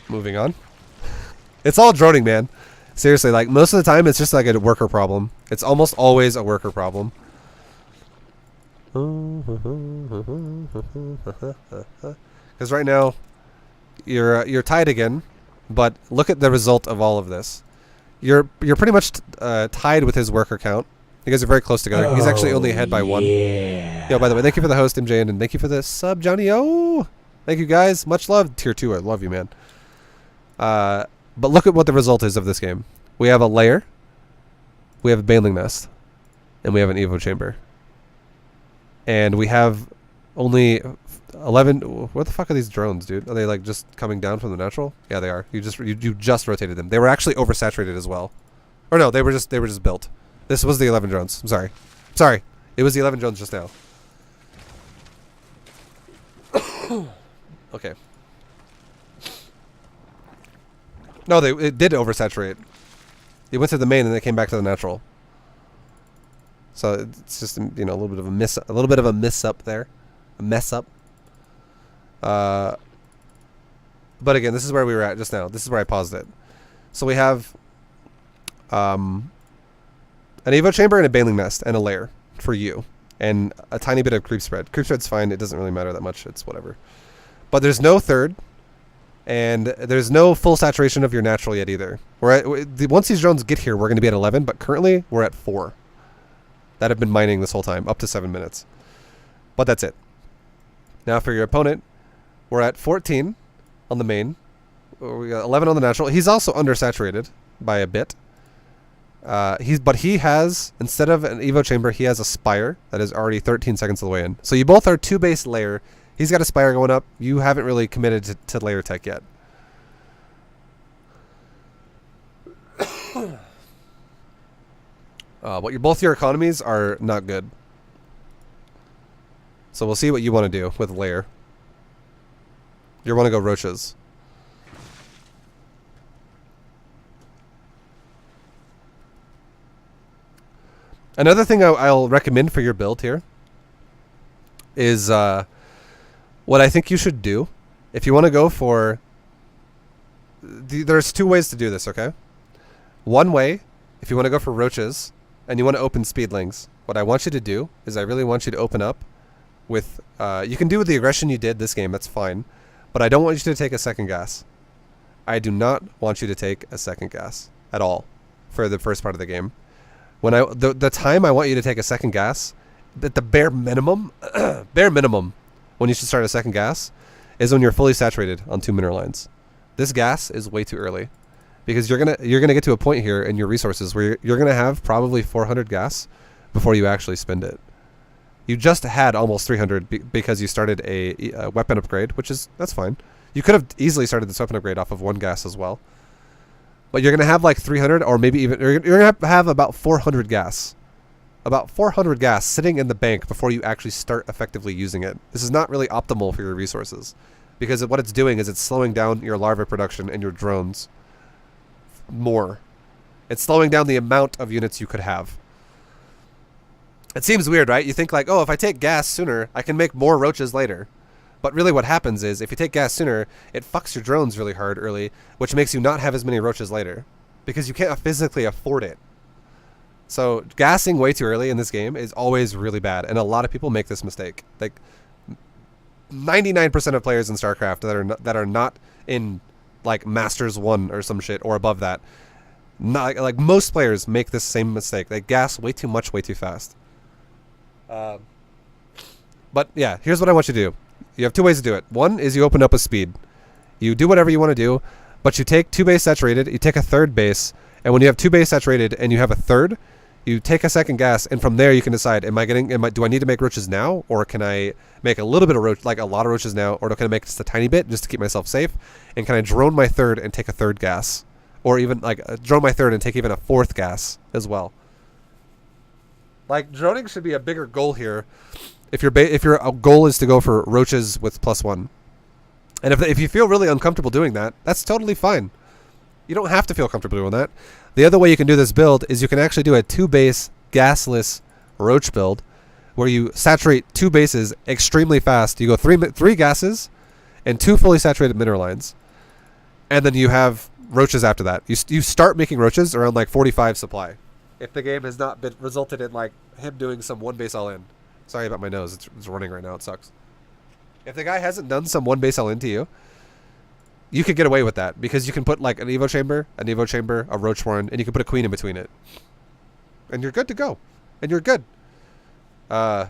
Moving on. It's all droning, man. Seriously, like most of the time it's just like a worker problem. It's almost always a worker problem. Because right now you're tied again, but look at the result of all of this. You're pretty much tied with his worker count. You guys are very close together. He's actually only ahead by 1. Yo, by the way, thank you for the host, MJ, and thank you for the sub, Johnny. Oh, thank you guys. Much love. Tier 2, I love you, man. But look at what the result is of this game. We have a lair, we have a baneling nest, and we have an evo chamber. And we have only 11. What the fuck are these drones, dude? Are they like just coming down from the natural? Yeah, they are. You just rotated them. They were actually oversaturated as well. Or no, they were just built. This was the 11 drones. I'm sorry. It was the 11 drones just now. Okay. No, it did oversaturate. It went to the main and then it came back to the natural. So it's just, you know, a little bit of a miss up there, a mess up. But again, this is where we were at just now. This is where I paused it. So we have an Evo chamber and a Baneling nest and a lair for you, and a tiny bit of creep spread. Creep spread's fine. It doesn't really matter that much. It's whatever. But there's no third, and there's no full saturation of your natural yet either. Once these drones get here, we're going to be at 11, but currently we're at 4. That have been mining this whole time, up to 7 minutes. But that's it. Now for your opponent, we're at 14 on the main. We got 11 on the natural. He's also undersaturated by a bit. But he has, instead of an Evo chamber, he has a spire that is already 13 seconds of the way in. So you both are 2-base layer. He's got a spire going up. You haven't really committed to layer tech yet. Both your economies are not good. So we'll see what you want to do with layer. You want to go roaches. Another thing I'll recommend for your build here is what I think you should do. If you want to go for... There's 2 ways to do this, okay? One way, if you want to go for roaches and you want to open speedlings, what I want you to do is I really want you to open up with... you can do with the aggression you did this game, that's fine. But I don't want you to take a second gas. I do not want you to take a second gas at all for the first part of the game. When the time I want you to take a second gas, at the bare minimum, when you should start a second gas, is when you're fully saturated on 2 mineral lines. This gas is way too early, because you're gonna get to a point here in your resources where you're gonna have probably 400 gas before you actually spend it. You just had almost 300 because you started a weapon upgrade, that's fine. You could have easily started this weapon upgrade off of 1 gas as well. But you're going to have like 300, or maybe even... You're going to have about 400 gas. About 400 gas sitting in the bank before you actually start effectively using it. This is not really optimal for your resources. Because what it's doing is it's slowing down your larva production and your drones more. It's slowing down the amount of units you could have. It seems weird, right? You think like, oh, if I take gas sooner, I can make more roaches later. But really what happens is, if you take gas sooner, it fucks your drones really hard early, which makes you not have as many roaches later. Because you can't physically afford it. So, gassing way too early in this game is always really bad, and a lot of people make this mistake. Like, 99% of players in StarCraft that are not in, like, Masters 1 or some shit, or above that, like most players make this same mistake. They gas way too much, way too fast. But, yeah, here's what I want you to do. You have 2 ways to do it. One is you open up a speed. You do whatever you want to do, but you take 2 base saturated, you take a 3rd base, and when you have 2 base saturated and you have a 3rd, you take a second gas, and from there you can decide, do I need to make roaches now, or can I make a little bit of roach, like a lot of roaches now, or can I make just a tiny bit just to keep myself safe, and can I drone my 3rd and take a 3rd gas, or even like drone my 3rd and take even a 4th gas as well. Like, droning should be a bigger goal here. If your goal is to go for roaches with +1, and if you feel really uncomfortable doing that, that's totally fine. You don't have to feel comfortable doing that. The other way you can do this build is you can actually do a 2-base gasless roach build, where you saturate 2 bases extremely fast. You go 3 gases and 2 fully saturated mineral lines, and then you have roaches after that. You start making roaches around like 45 supply. If the game has not resulted in like him doing some 1 base all in. Sorry about my nose. It's running right now. It sucks. If the guy hasn't done some 1 base all into you, you could get away with that, because you can put like an Evo chamber, a roach warren, and you can put a queen in between it. And you're good to go. And you're good. That's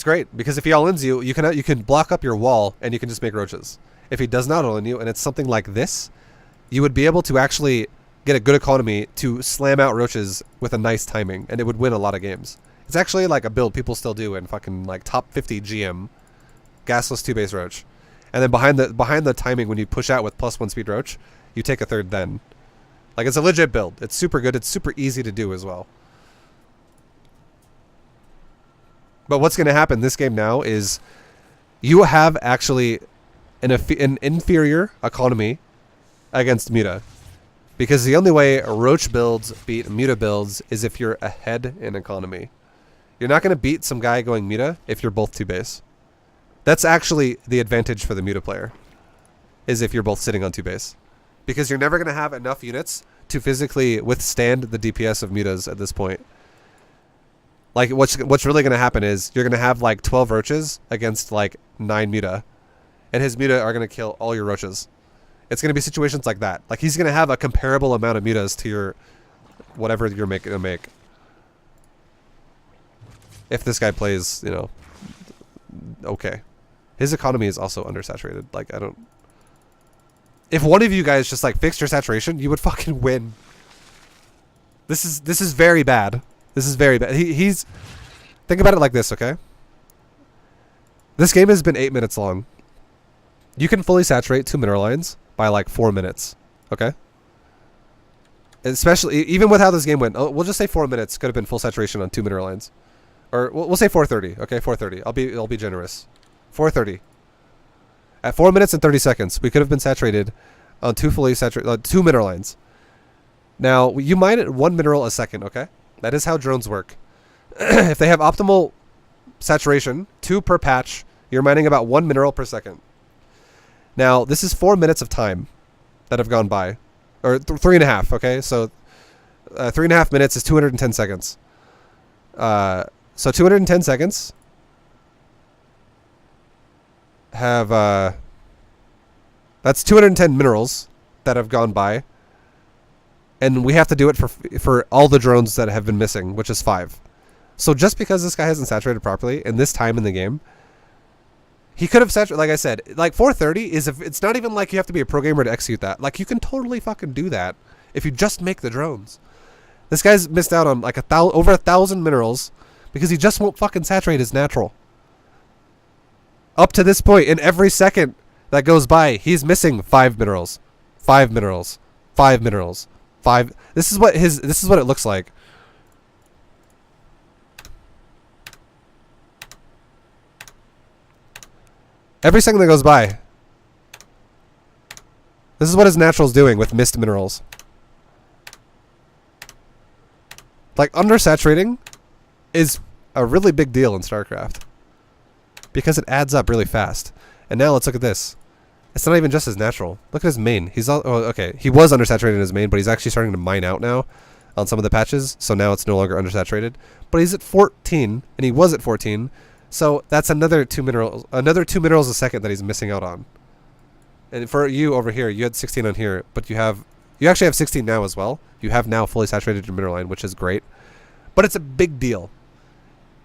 great, because if he all-ins you, you can block up your wall and you can just make roaches. If he does not all-in you and it's something like this, you would be able to actually get a good economy to slam out roaches with a nice timing, and it would win a lot of games. It's actually like a build people still do in fucking like top 50 GM, gasless 2-base roach. And then behind the timing, when you push out with +1 speed roach, you take a 3rd then. Like, it's a legit build. It's super good. It's super easy to do as well. But what's going to happen this game now is you have actually an inferior economy against Muta. Because the only way Roach builds beat Muta builds is if you're ahead in economy. You're not going to beat some guy going Muta if you're both 2 base. That's actually the advantage for the Muta player, is if you're both sitting on 2 base. Because you're never going to have enough units to physically withstand the DPS of Mutas at this point. Like, what's really going to happen is you're going to have like 12 Roaches against like 9 Muta. And his Muta are going to kill all your Roaches. It's going to be situations like that. Like, he's going to have a comparable amount of Mutas to your whatever you're making to make. If this guy plays, you know, okay. His economy is also undersaturated. Like, I don't... If one of you guys just, like, fixed your saturation, you would fucking win. This is very bad. This is very bad. He's... Think about it like this, okay? This game has been 8 minutes long. You can fully saturate 2 mineral lines by, like, 4 minutes. Okay? Especially... Even with how this game went. Oh, we'll just say 4 minutes could have been full saturation on 2 mineral lines. Or we'll say 4:30. Okay, 4:30. I'll be generous. 4:30. At 4 minutes and 30 seconds, we could have been saturated on 2 fully saturated 2 mineral lines. Now, you mine at 1 mineral a second, okay? That is how drones work. If they have optimal saturation, 2 per patch, you're mining about 1 mineral per second. Now, this is 4 minutes of time that have gone by. Or 3.5, okay? So 3.5 minutes is 210 seconds. So 210 seconds have, that's 210 minerals that have gone by. And we have to do it for all the drones that have been missing, which is 5. So just because this guy hasn't saturated properly in this time in the game, he could have saturated, like I said, like 4:30 is, it's not even like you have to be a pro gamer to execute that. Like, you can totally fucking do that if you just make the drones. This guy's missed out on like over 1,000 minerals because he just won't fucking saturate his natural. Up to this point, in every second that goes by, he's missing 5 minerals. 5 minerals. 5 minerals. 5. This is what it looks like. Every second that goes by. This is what his natural's doing with missed minerals. Like, undersaturating is a really big deal in StarCraft. Because it adds up really fast. And now let's look at this. It's not even just his natural. Look at his main. He's all... Oh, okay. He was undersaturated in his main, but he's actually starting to mine out now on some of the patches. So now it's no longer undersaturated. But he's at 14, and he was at 14. So that's another 2 minerals a second that he's missing out on. And for you over here, you had 16 on here, but you actually have 16 now as well. You have now fully saturated your mineral line, which is great. But it's a big deal.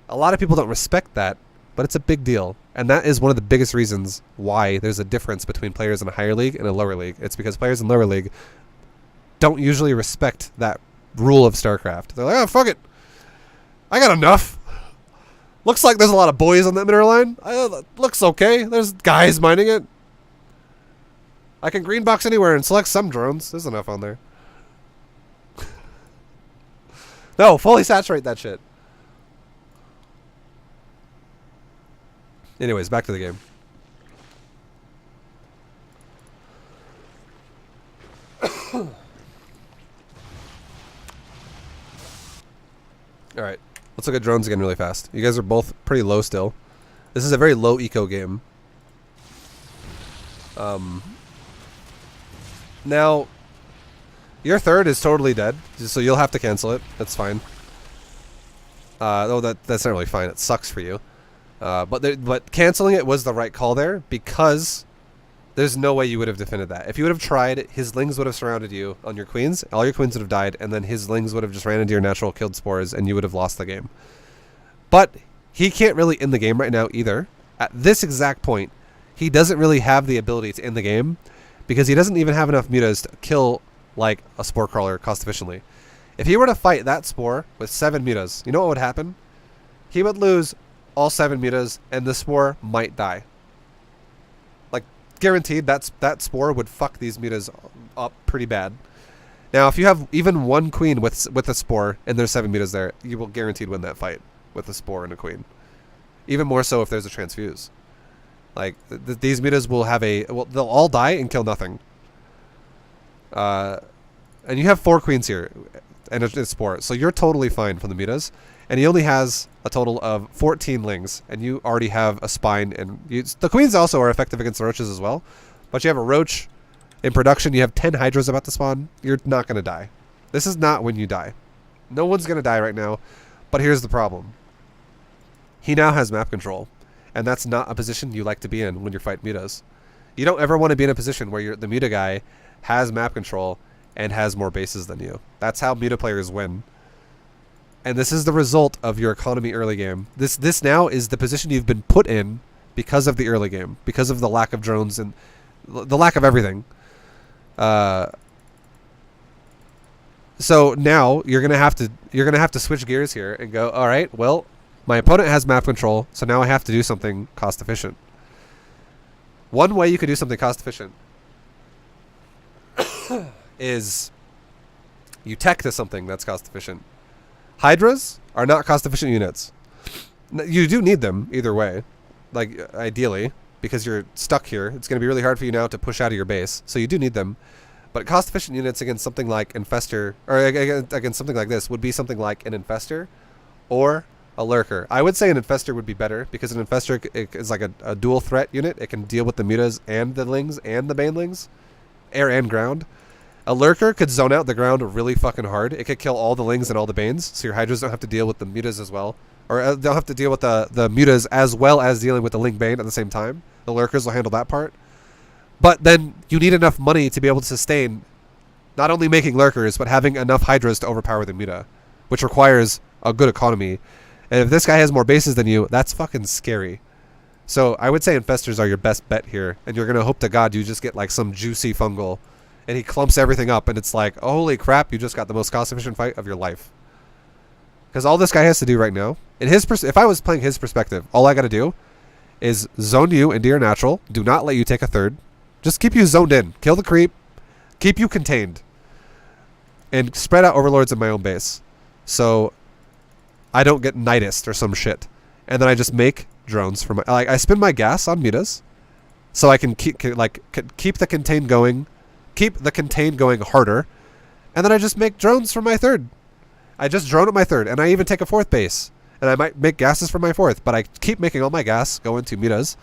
A lot of people don't respect that, but it's a big deal. And that is one of the biggest reasons why there's a difference between players in a higher league and a lower league. It's because players in lower league don't usually respect that rule of StarCraft. They're like, oh, fuck it. I got enough. Looks like there's a lot of boys on that mineral line. Looks okay. There's guys mining it. I can green box anywhere and select some drones. There's enough on there. No, fully saturate that shit. Anyways, back to the game. Alright. Let's look at drones again really fast. You guys are both pretty low still. This is a very low eco game. Now, your third is totally dead, so you'll have to cancel it. That's fine. Oh, that's not really fine. It sucks for you. But canceling it was the right call there because there's no way you would have defended that. If you would have tried, his lings would have surrounded you on your queens. All your queens would have died, and then his lings would have just ran into your natural, killed spores, and you would have lost the game. But he can't really end the game right now either. At this exact point, he doesn't really have the ability to end the game because he doesn't even have enough mutas to kill like a spore crawler cost efficiently. If he were to fight that spore with 7 mutas, you know what would happen? He would lose all 7 mutas, and the spore might die. Like, guaranteed, that spore would fuck these mutas up pretty bad. Now, if you have even one queen with a spore, and there's 7 mutas there, you will guaranteed win that fight with a spore and a queen. Even more so if there's a transfuse. Like, these mutas will have well, they'll all die and kill nothing. And you have 4 queens here, and it's sport, so you're totally fine from the mutas. And he only has a total of 14 lings, and you already have a spine. And the queens also are effective against the roaches as well. But you have a roach in production. You have 10 hydras about to spawn. You're not going to die. This is not when you die. No one's going to die right now. But here's the problem. He now has map control. And that's not a position you like to be in when you're fighting mutas. You don't ever want to be in a position where the muta guy has map control and has more bases than you. That's how muta players win. And this is the result of your economy early game. This now is the position you've been put in because of the early game, because of the lack of drones and the lack of everything. So now you're gonna have to switch gears here and go, all right, well, my opponent has map control, so now I have to do something cost efficient. One way you could do something cost efficient is you tech to something that's cost efficient. Hydras are not cost efficient units. You do need them either way, like ideally, because you're stuck here. It's going to be really hard for you now to push out of your base, so you do need them. But cost efficient units against something like Infestor, or against something like this, would be something like an Infestor or a Lurker. I would say an Infestor would be better, because an Infestor is like a dual threat unit. It can deal with the mutas and the lings and the banelings, air and ground. A Lurker could zone out the ground really fucking hard. It could kill all the lings and all the banes, so your hydras don't have to deal with the mutas as well. Or they'll have to deal with the mutas as well as dealing with the ling bane at the same time. The Lurkers will handle that part. But then you need enough money to be able to sustain not only making Lurkers, but having enough hydras to overpower the muta, which requires a good economy. And if this guy has more bases than you, that's fucking scary. So I would say Infestors are your best bet here, and you're going to hope to God you just get like some juicy fungal, and he clumps everything up, and it's like, oh, holy crap, you just got the most cost-efficient fight of your life. Because all this guy has to do right now, in his if I was playing his perspective, all I got to do is zone you into your natural, do not let you take a third, just keep you zoned in, kill the creep, keep you contained, and spread out overlords in my own base, so I don't get nightist or some shit. And then I just make drones for my, like, I spin my gas on mutas, so I can keep the contain going. Keep the contain going harder, and then I just make drones for my third. I just drone at my third, and I even take a 4th base, and I might make gases for my 4th, but I keep making all my gas go into mutas,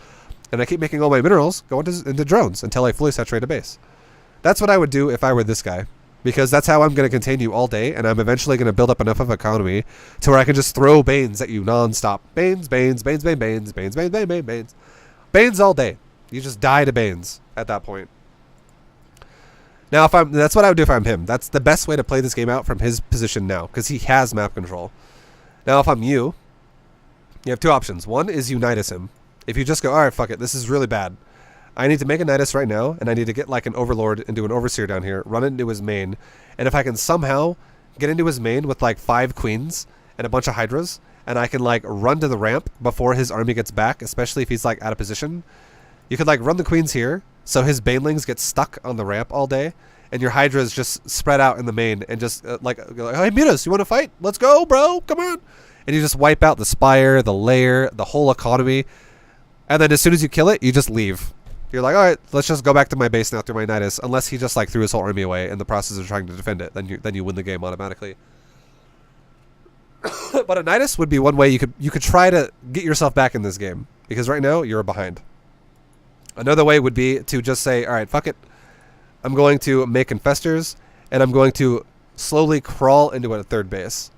and I keep making all my minerals go into drones until I fully saturate a base. That's what I would do if I were this guy, because that's how I'm going to contain you all day, and I'm eventually going to build up enough of economy to where I can just throw banes at you non-stop. Banes, banes, banes, banes, banes, banes, banes, banes, banes, banes. Banes all day. You just die to banes at that point. Now, that's what I would do if I'm him. That's the best way to play this game out from his position now, because he has map control. Now, if I'm you have 2 options. One is you Nidus him. If you just go, all right, fuck it, this is really bad. I need to make a Nidus right now, and I need to get like an Overlord into an Overseer down here, run it into his main, and if I can somehow get into his main with like 5 queens and a bunch of hydras, and I can like run to the ramp before his army gets back, especially if he's like out of position, you could like run the queens here, so his banelings get stuck on the ramp all day, and your hydras just spread out in the main and just like, hey mutas, you want to fight? Let's go, bro, come on. And you just wipe out the spire, the lair, the whole economy, and then as soon as you kill it, you just leave. You're like, all right, let's just go back to my base now through my Nidus, unless he just like threw his whole army away in the process of trying to defend it. Then you win the game automatically. But a Nidus would be one way you could try to get yourself back in this game, because right now you're behind. Another way would be to just say, all right, fuck it. I'm going to make Infestors, and I'm going to slowly crawl into a 3rd base.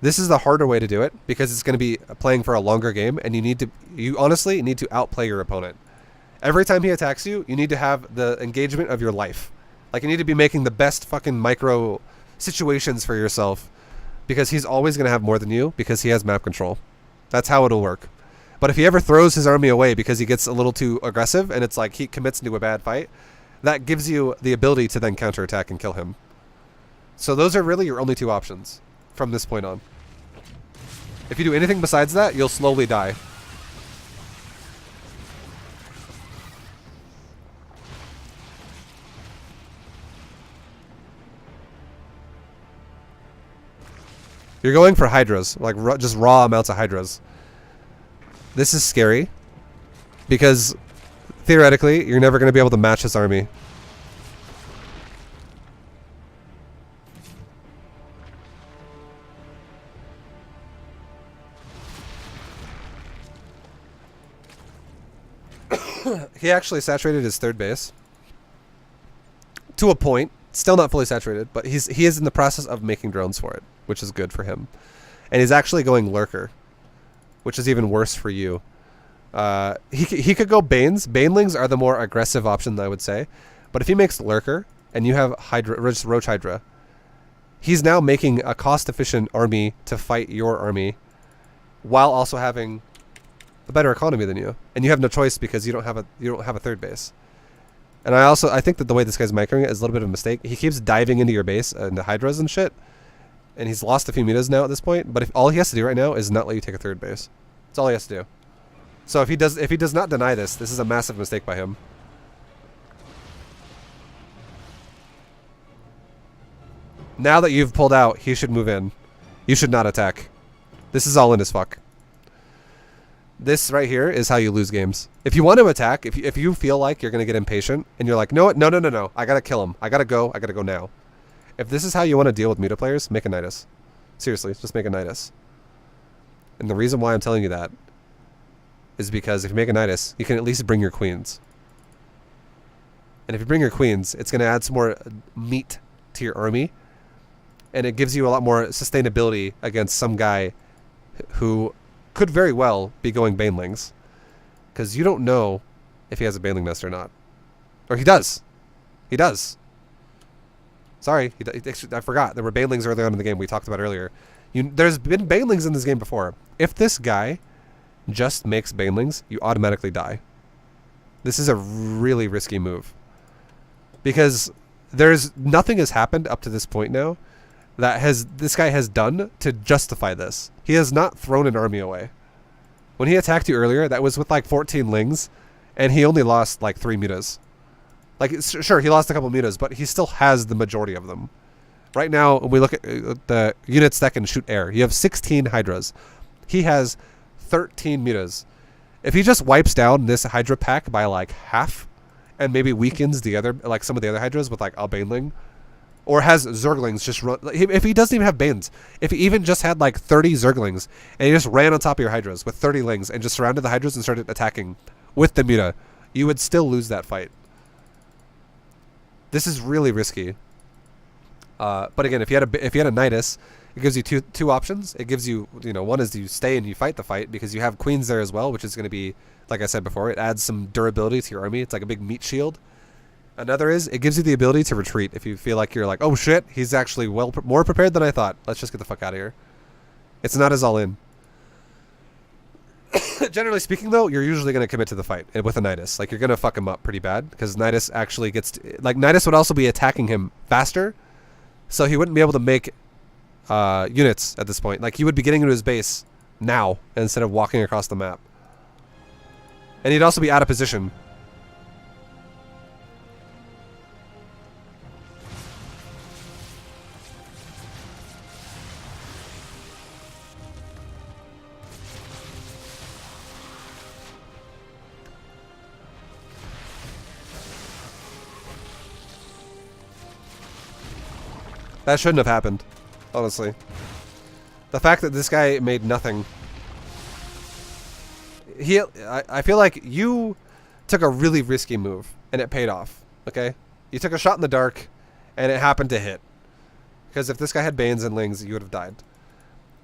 This is the harder way to do it, because it's going to be playing for a longer game, and you honestly need to outplay your opponent. Every time he attacks you, you need to have the engagement of your life. Like, you need to be making the best fucking micro situations for yourself, because he's always going to have more than you, because he has map control. That's how it'll work. But if he ever throws his army away because he gets a little too aggressive, and it's like he commits into a bad fight, that gives you the ability to then counterattack and kill him. So those are really your only 2 options from this point on. If you do anything besides that, you'll slowly die. You're going for hydras, like just raw amounts of hydras. This is scary because theoretically you're never going to be able to match his army. He actually saturated his third base to a point. Still not fully saturated, but he is in the process of making drones for it, which is good for him. And he's actually going lurker, which is even worse for you. He could go Banes. Banelings are the more aggressive option, I would say. But if he makes lurker and you have Roach Hydra, he's now making a cost-efficient army to fight your army, while also having a better economy than you, and you have no choice because you don't have a third base. And I think that the way this guy's microing it is a little bit of a mistake. He keeps diving into your base into hydras and shit, and he's lost a few meters now at this point. But if all he has to do right now is not let you take a third base, that's all he has to do. So if he does not deny this, this is a massive mistake by him. Now that you've pulled out, he should move in. You should not attack. This is all in as fuck. This right here is how you lose games. If you want to attack, if you feel like you're going to get impatient and you're like, no, I got to kill him. I got to go now. If this is how you want to deal with meta players, make a Nidus. Seriously, just make a Nidus. And the reason why I'm telling you that is because if you make a Nidus, you can at least bring your queens. And if you bring your queens, it's going to add some more meat to your army. And it gives you a lot more sustainability against some guy who could very well be going Banelings, because you don't know if he has a Baneling nest or not. Or he does. He does. Sorry, I forgot. There were Banelings earlier on in the game we talked about earlier. There's been Banelings in this game before. If this guy just makes Banelings, you automatically die. This is a really risky move. Because nothing has happened up to this point now that this guy has done to justify this. He has not thrown an army away. When he attacked you earlier, that was with like 14 lings, and he only lost like 3 mutas. Like, sure, he lost a couple mutas, but he still has the majority of them. Right now, when we look at the units that can shoot air, you have 16 hydras. He has 13 mutas. If he just wipes down this hydra pack by like half, and maybe weakens the other, like some of the other hydras with like a baneling, or has Zerglings just run... If he doesn't even have Banes, if he even just had like 30 Zerglings, and he just ran on top of your Hydras with 30 Lings, and just surrounded the Hydras and started attacking with the Muta, you would still lose that fight. This is really risky. But again, if you had a Nidus, it gives you two options. It gives you, one is you stay and you fight the fight, because you have Queens there as well, which is going to be, like I said before, it adds some durability to your army. It's like a big meat shield. Another is, it gives you the ability to retreat if you feel like you're like, oh shit, he's actually more prepared than I thought. Let's just get the fuck out of here. It's not as all in. Generally speaking, though, you're usually going to commit to the fight with a Nidus. Like, you're going to fuck him up pretty bad, because Nidus actually gets... Nidus would also be attacking him faster, so he wouldn't be able to make units at this point. Like, he would be getting into his base now, instead of walking across the map. And he'd also be out of position. That shouldn't have happened, honestly. The fact that this guy made nothing. I feel like you took a really risky move, and it paid off, okay? You took a shot in the dark, and it happened to hit. Because if this guy had Banes and Lings, you would have died.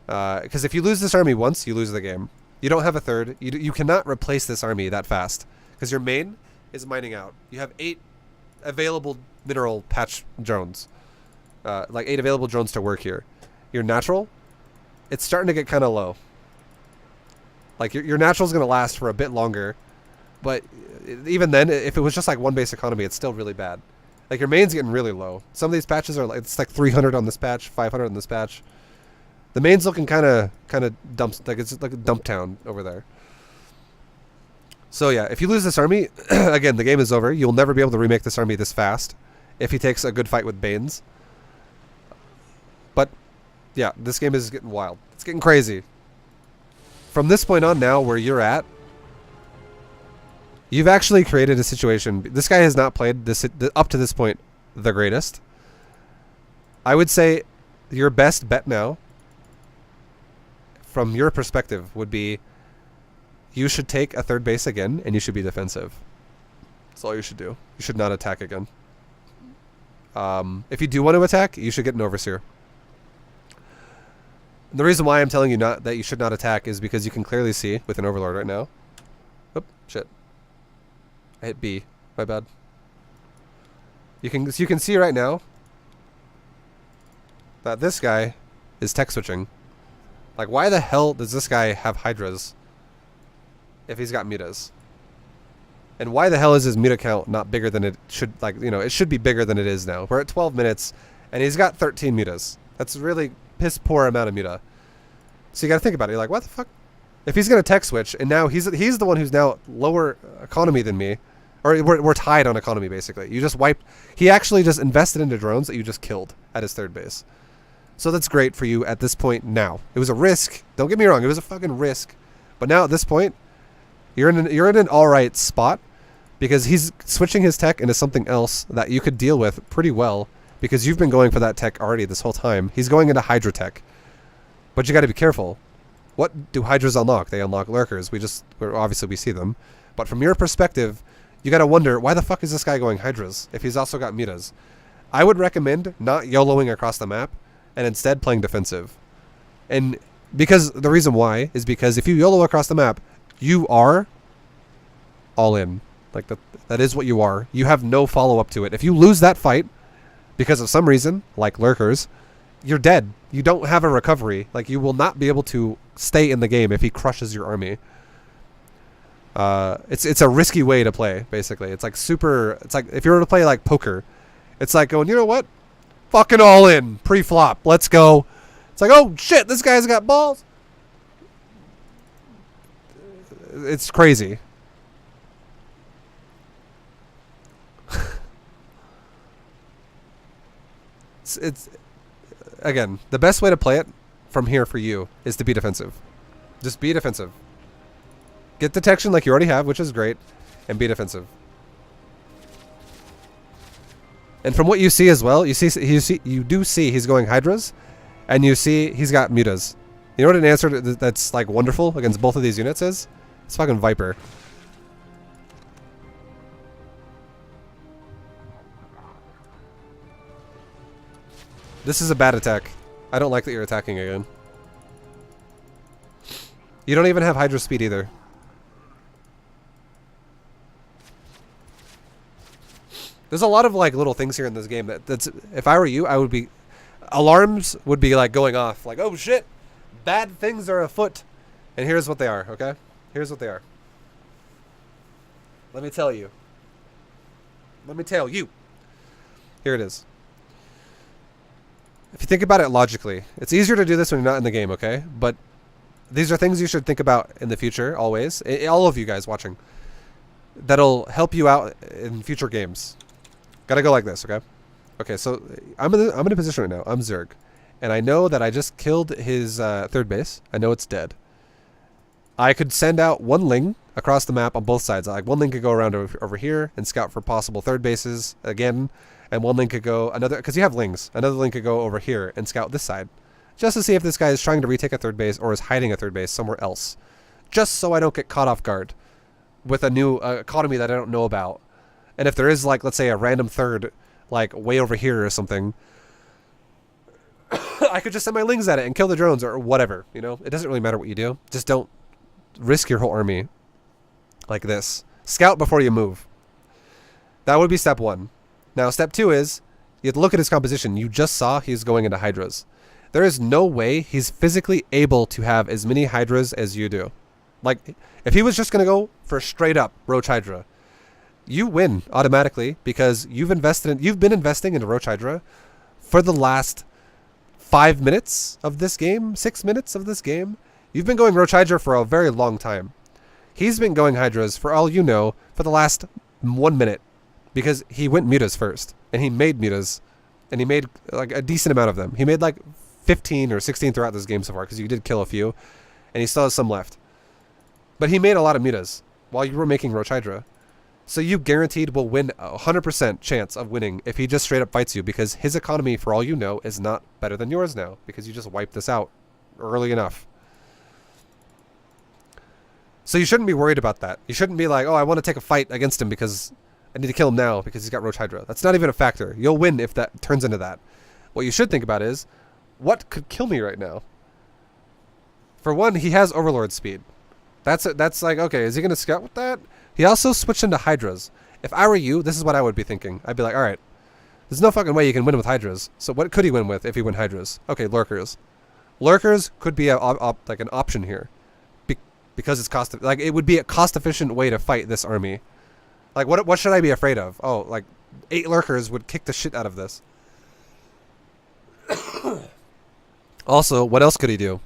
Because if you lose this army once, you lose the game. You don't have a third. You cannot replace this army that fast. Because your main is mining out. You have 8 available mineral patch drones. 8 available drones to work here. Your natural, it's starting to get kind of low. Like, your natural is going to last for a bit longer, but even then, if it was just like one base economy, it's still really bad. Like, your main's getting really low. Some of these patches are it's like 300 on this patch, 500 on this patch. The main's looking kind of dumps, like it's like a dump town over there. So yeah, if you lose this army, again, the game is over. You'll never be able to remake this army this fast if he takes a good fight with Banes. But yeah, this game is getting wild. It's getting crazy. from this point on now where you're at, you've actually created a situation. This guy has not played this up to this point the greatest. I would say your best bet now, from your perspective, would be you should take a third base again and you should be defensive. That's all you should do. You should not attack again. If you do want to attack, you should get an overseer. The reason why I'm telling you that you should not attack is because you can clearly see with an overlord right now. Oop, shit. I hit B. My bad. You can see right now that this guy is tech switching. Like, why the hell does this guy have Hydras if he's got mutas? And why the hell is his muta count not bigger than it should? Like, you know, it should be bigger than it is now. We're at 12 minutes, and he's got 13 mutas. That's really piss poor amount of muta. So you got to think about it. You're like, what the fuck? If he's gonna tech switch, and now he's the one who's now lower economy than me, or we're tied on economy basically. You just wiped. He actually just invested into drones that you just killed at his third base. So that's great for you at this point now. It was a risk. Don't get me wrong. It was a fucking risk. But now at this point, you're in an all right spot because he's switching his tech into something else that you could deal with pretty well because you've been going for that tech already this whole time. He's going into Hydra tech. But you got to be careful. What do Hydras unlock? They unlock lurkers. Obviously we see them. But from your perspective, you got to wonder, why the fuck is this guy going Hydras if he's also got mutas? I would recommend not YOLOing across the map and instead playing defensive. And because the reason why is because if you YOLO across the map, you are all in. Like that is what you are. You have no follow-up to it. If you lose that fight because of some reason, like lurkers, you're dead. You don't have a recovery. Like, you will not be able to stay in the game if he crushes your army. It's a risky way to play, basically. It's like if you were to play like poker, it's like going, you know what? Fucking all in. Pre-flop. Let's go. It's like, oh shit, this guy's got balls. It's crazy. it's again, the best way to play it from here for you is to be defensive. Just be defensive. Get detection like you already have, which is great, and be defensive. And from what you see as well, you do see he's going Hydras, and you see he's got mutas. You know what an answer that's like wonderful against both of these units is? It's fucking Viper. This is a bad attack. I don't like that you're attacking again. You don't even have Hydra speed either. There's a lot of like little things here in this game that's if I were you, I would be alarms would be like going off like, oh shit, bad things are afoot. And here's what they are, okay? Here's what they are. Let me tell you. Let me tell you. Here it is. If you think about it logically, it's easier to do this when you're not in the game, okay? But these are things you should think about in the future, always. All of you guys watching. That'll help you out in future games. Gotta go like this, okay? Okay, so I'm in a position right now. I'm Zerg. And I know that I just killed his third base. I know it's dead. I could send out one Ling across the map on both sides. Like, one Ling could go around over here and scout for possible third bases again. And one Ling could go because you have Lings. Another Ling could go over here and scout this side. Just to see if this guy is trying to retake a third base or is hiding a third base somewhere else. Just so I don't get caught off guard with a new economy that I don't know about. And if there is, like, let's say a random third, like, way over here or something, I could just send my Lings at it and kill the drones or whatever, you know? It doesn't really matter what you do. Just don't risk your whole army like this. Scout before you move. That would be step one. Now, step two is, you have to look at his composition. You just saw he's going into Hydras. There is no way he's physically able to have as many Hydras as you do. Like, if he was just going to go for straight up Roach Hydra, you win automatically because you've been investing into Roach Hydra for the last 5 minutes of this game, 6 minutes of this game. You've been going Roach Hydra for a very long time. He's been going Hydras, for all you know, for the last 1 minute because he went mutas first and he made mutas and he made like a decent amount of them. He made like 15 or 16 throughout this game so far because you did kill a few and he still has some left. But he made a lot of mutas while you were making Roach Hydra. So you guaranteed will win 100% chance of winning if he just straight up fights you, because his economy, for all you know, is not better than yours now, because you just wiped this out early enough. So you shouldn't be worried about that. You shouldn't be like, oh, I want to take a fight against him because I need to kill him now because he's got Roach Hydra. That's not even a factor. You'll win if that turns into that. What you should think about is, what could kill me right now? For one, he has Overlord speed. That's like, okay, is he going to scout with that? He also switched into Hydras. If I were you, this is what I would be thinking. I'd be like, all right, there's no fucking way you can win with Hydras. So what could he win with if he win Hydras? Okay, Lurkers. Lurkers could be like an option here. Because it's it would be a cost-efficient way to fight this army. Like, what should I be afraid of? Oh, like, 8 Lurkers would kick the shit out of this. Also, what else could he do?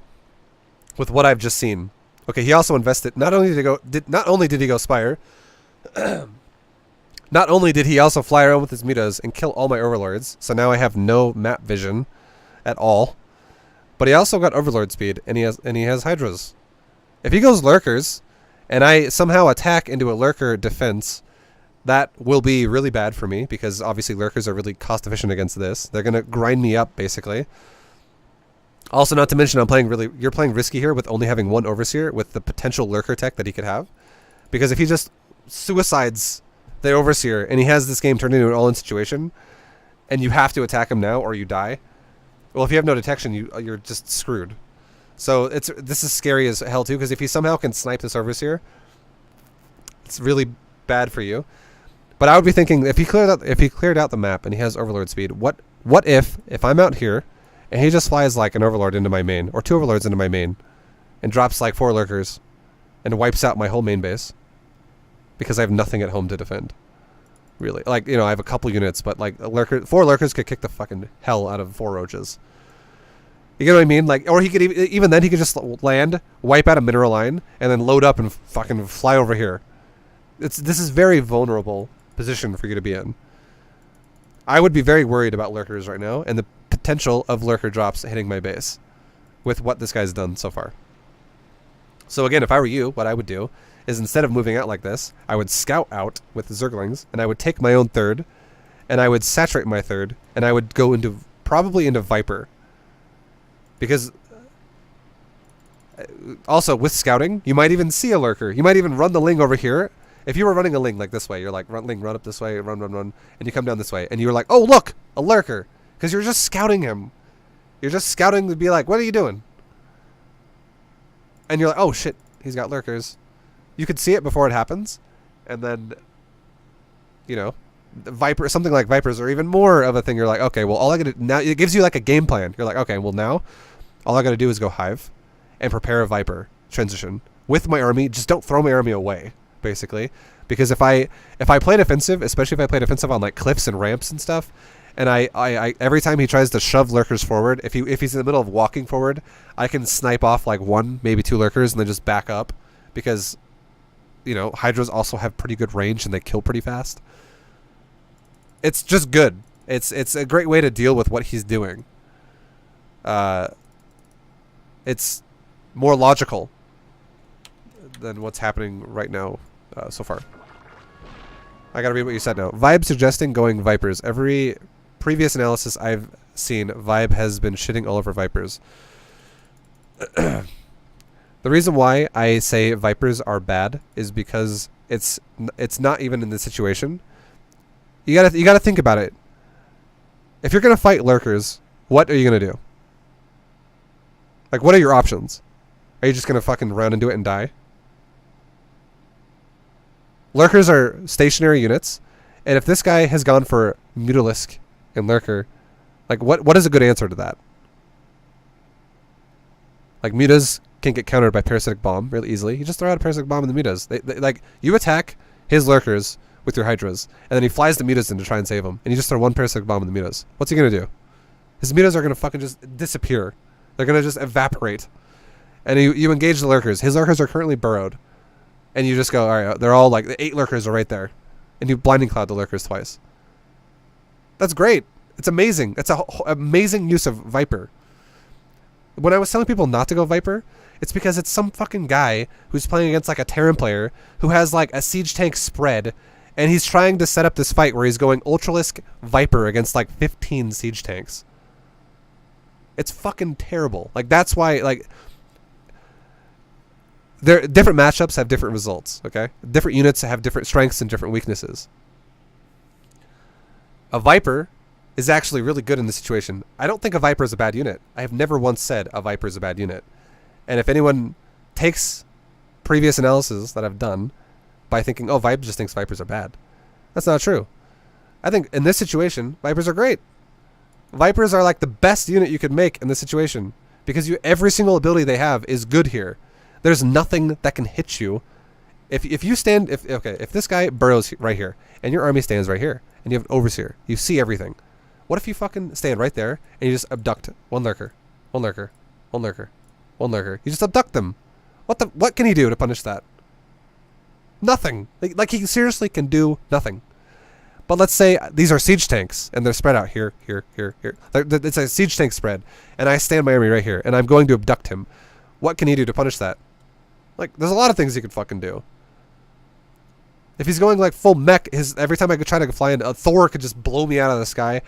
With what I've just seen. Okay, he also invested. Not only did he go Spire, not only did he also fly around with his mutas and kill all my overlords. So now I have no map vision at all. But he also got Overlord speed, and he has Hydras. If he goes Lurkers, and I somehow attack into a Lurker defense, that will be really bad for me, because obviously Lurkers are really cost efficient against this. They're gonna grind me up basically. Also, not to mention, you're playing risky here with only having one Overseer with the potential Lurker tech that he could have. Because if he just suicides the Overseer and he has this game turned into an all-in situation, and you have to attack him now or you die, well, if you have no detection, you're just screwed. So this is scary as hell too, because if he somehow can snipe this Overseer, it's really bad for you. But I would be thinking, if he cleared out the map and he has Overlord speed, what if I'm out here and he just flies like an Overlord into my main, or 2 Overlords into my main, and drops like 4 Lurkers, and wipes out my whole main base, because I have nothing at home to defend. Really, like, you know, I have a couple units, but like 4 Lurkers could kick the fucking hell out of 4 Roaches. You get what I mean? Like, or he could even then he could just land, wipe out a mineral line, and then load up and fucking fly over here. This is very vulnerable position for you to be in. I would be very worried about Lurkers right now, and the potential of Lurker drops hitting my base with what this guy's done so far. So again, if I were you, what I would do is, instead of moving out like this, I would scout out with the Zerglings, and I would take my own 3rd, and I would saturate my 3rd, and I would go probably into Viper. Because also with scouting, you might even see a Lurker. You might even run the Ling over here. If you were running a Ling like this way, you're like, Ling, run up this way, run, and you come down this way, and you're like, oh look, a Lurker. Because you're just scouting him. You're just scouting to be like, what are you doing? And you're like, oh shit, he's got Lurkers. You could see it before it happens, and then, you know, Viper, something like Vipers, or even more of a thing. You're like, okay, well, all I gotta now, it gives you like a game plan. You're like, okay, well now, all I gotta do is go Hive, and prepare a Viper transition with my army. Just don't throw my army away, basically, because if I play defensive, especially if I play defensive on like cliffs and ramps and stuff, and I every time he tries to shove Lurkers forward, if he's in the middle of walking forward, I can snipe off like 1, maybe 2 Lurkers, and then just back up, because, you know, Hydras also have pretty good range and they kill pretty fast. It's just good. It's a great way to deal with what he's doing. It's more logical than what's happening right now so far. I gotta read what you said now. ViBE suggesting going Vipers. Every previous analysis I've seen, ViBE has been shitting all over Vipers. The reason why I say Vipers are bad is because it's not even in this situation. You gotta think about it. If you're gonna fight Lurkers, what are you gonna do? Like, what are your options? Are you just gonna fucking run into it and die? Lurkers are stationary units, and if this guy has gone for Mutalisk and Lurker, like, what is a good answer to that? Like, mutas can get countered by Parasitic Bomb really easily. You just throw out a Parasitic Bomb in the mutas. They like, you attack his Lurkers with your Hydras, and then he flies the mutas in to try and save them, and you just throw 1 Parasitic Bomb in the mutas. What's he gonna do? His mutas are gonna fucking just disappear. They're gonna just evaporate. And you engage the Lurkers. His Lurkers are currently burrowed. And you just go, alright, they're all like, the 8 Lurkers are right there. And you Blinding Cloud the Lurkers twice. That's great. It's amazing. It's a amazing use of Viper. When I was telling people not to go Viper, it's because it's some fucking guy who's playing against like a Terran player who has like a siege tank spread, and he's trying to set up this fight where he's going Ultralisk Viper against like 15 siege tanks. It's fucking terrible. Like, that's why, like, different matchups have different results, okay? Different units have different strengths and different weaknesses. A Viper is actually really good in this situation. I don't think a Viper is a bad unit. I have never once said a Viper is a bad unit. And if anyone takes previous analysis that I've done by thinking, oh, Vibe just thinks Vipers are bad, that's not true. I think in this situation, Vipers are great. Vipers are like the best unit you could make in this situation because every single ability they have is good here. There's nothing that can hit you. If you stand, if this guy burrows right here and your army stands right here and you have an overseer, you see everything. What if you fucking stand right there and you just abduct one lurker, one lurker, one lurker, one lurker? You just abduct them. What can he do to punish that? Nothing. Like he seriously can do nothing. But let's say these are siege tanks, and they're spread out here, here, here, here. It's a siege tank spread, and I stand my army right here, and I'm going to abduct him. What can he do to punish that? Like, there's a lot of things he could fucking do. If he's going like full mech, every time I could try to fly in, a Thor could just blow me out of the sky.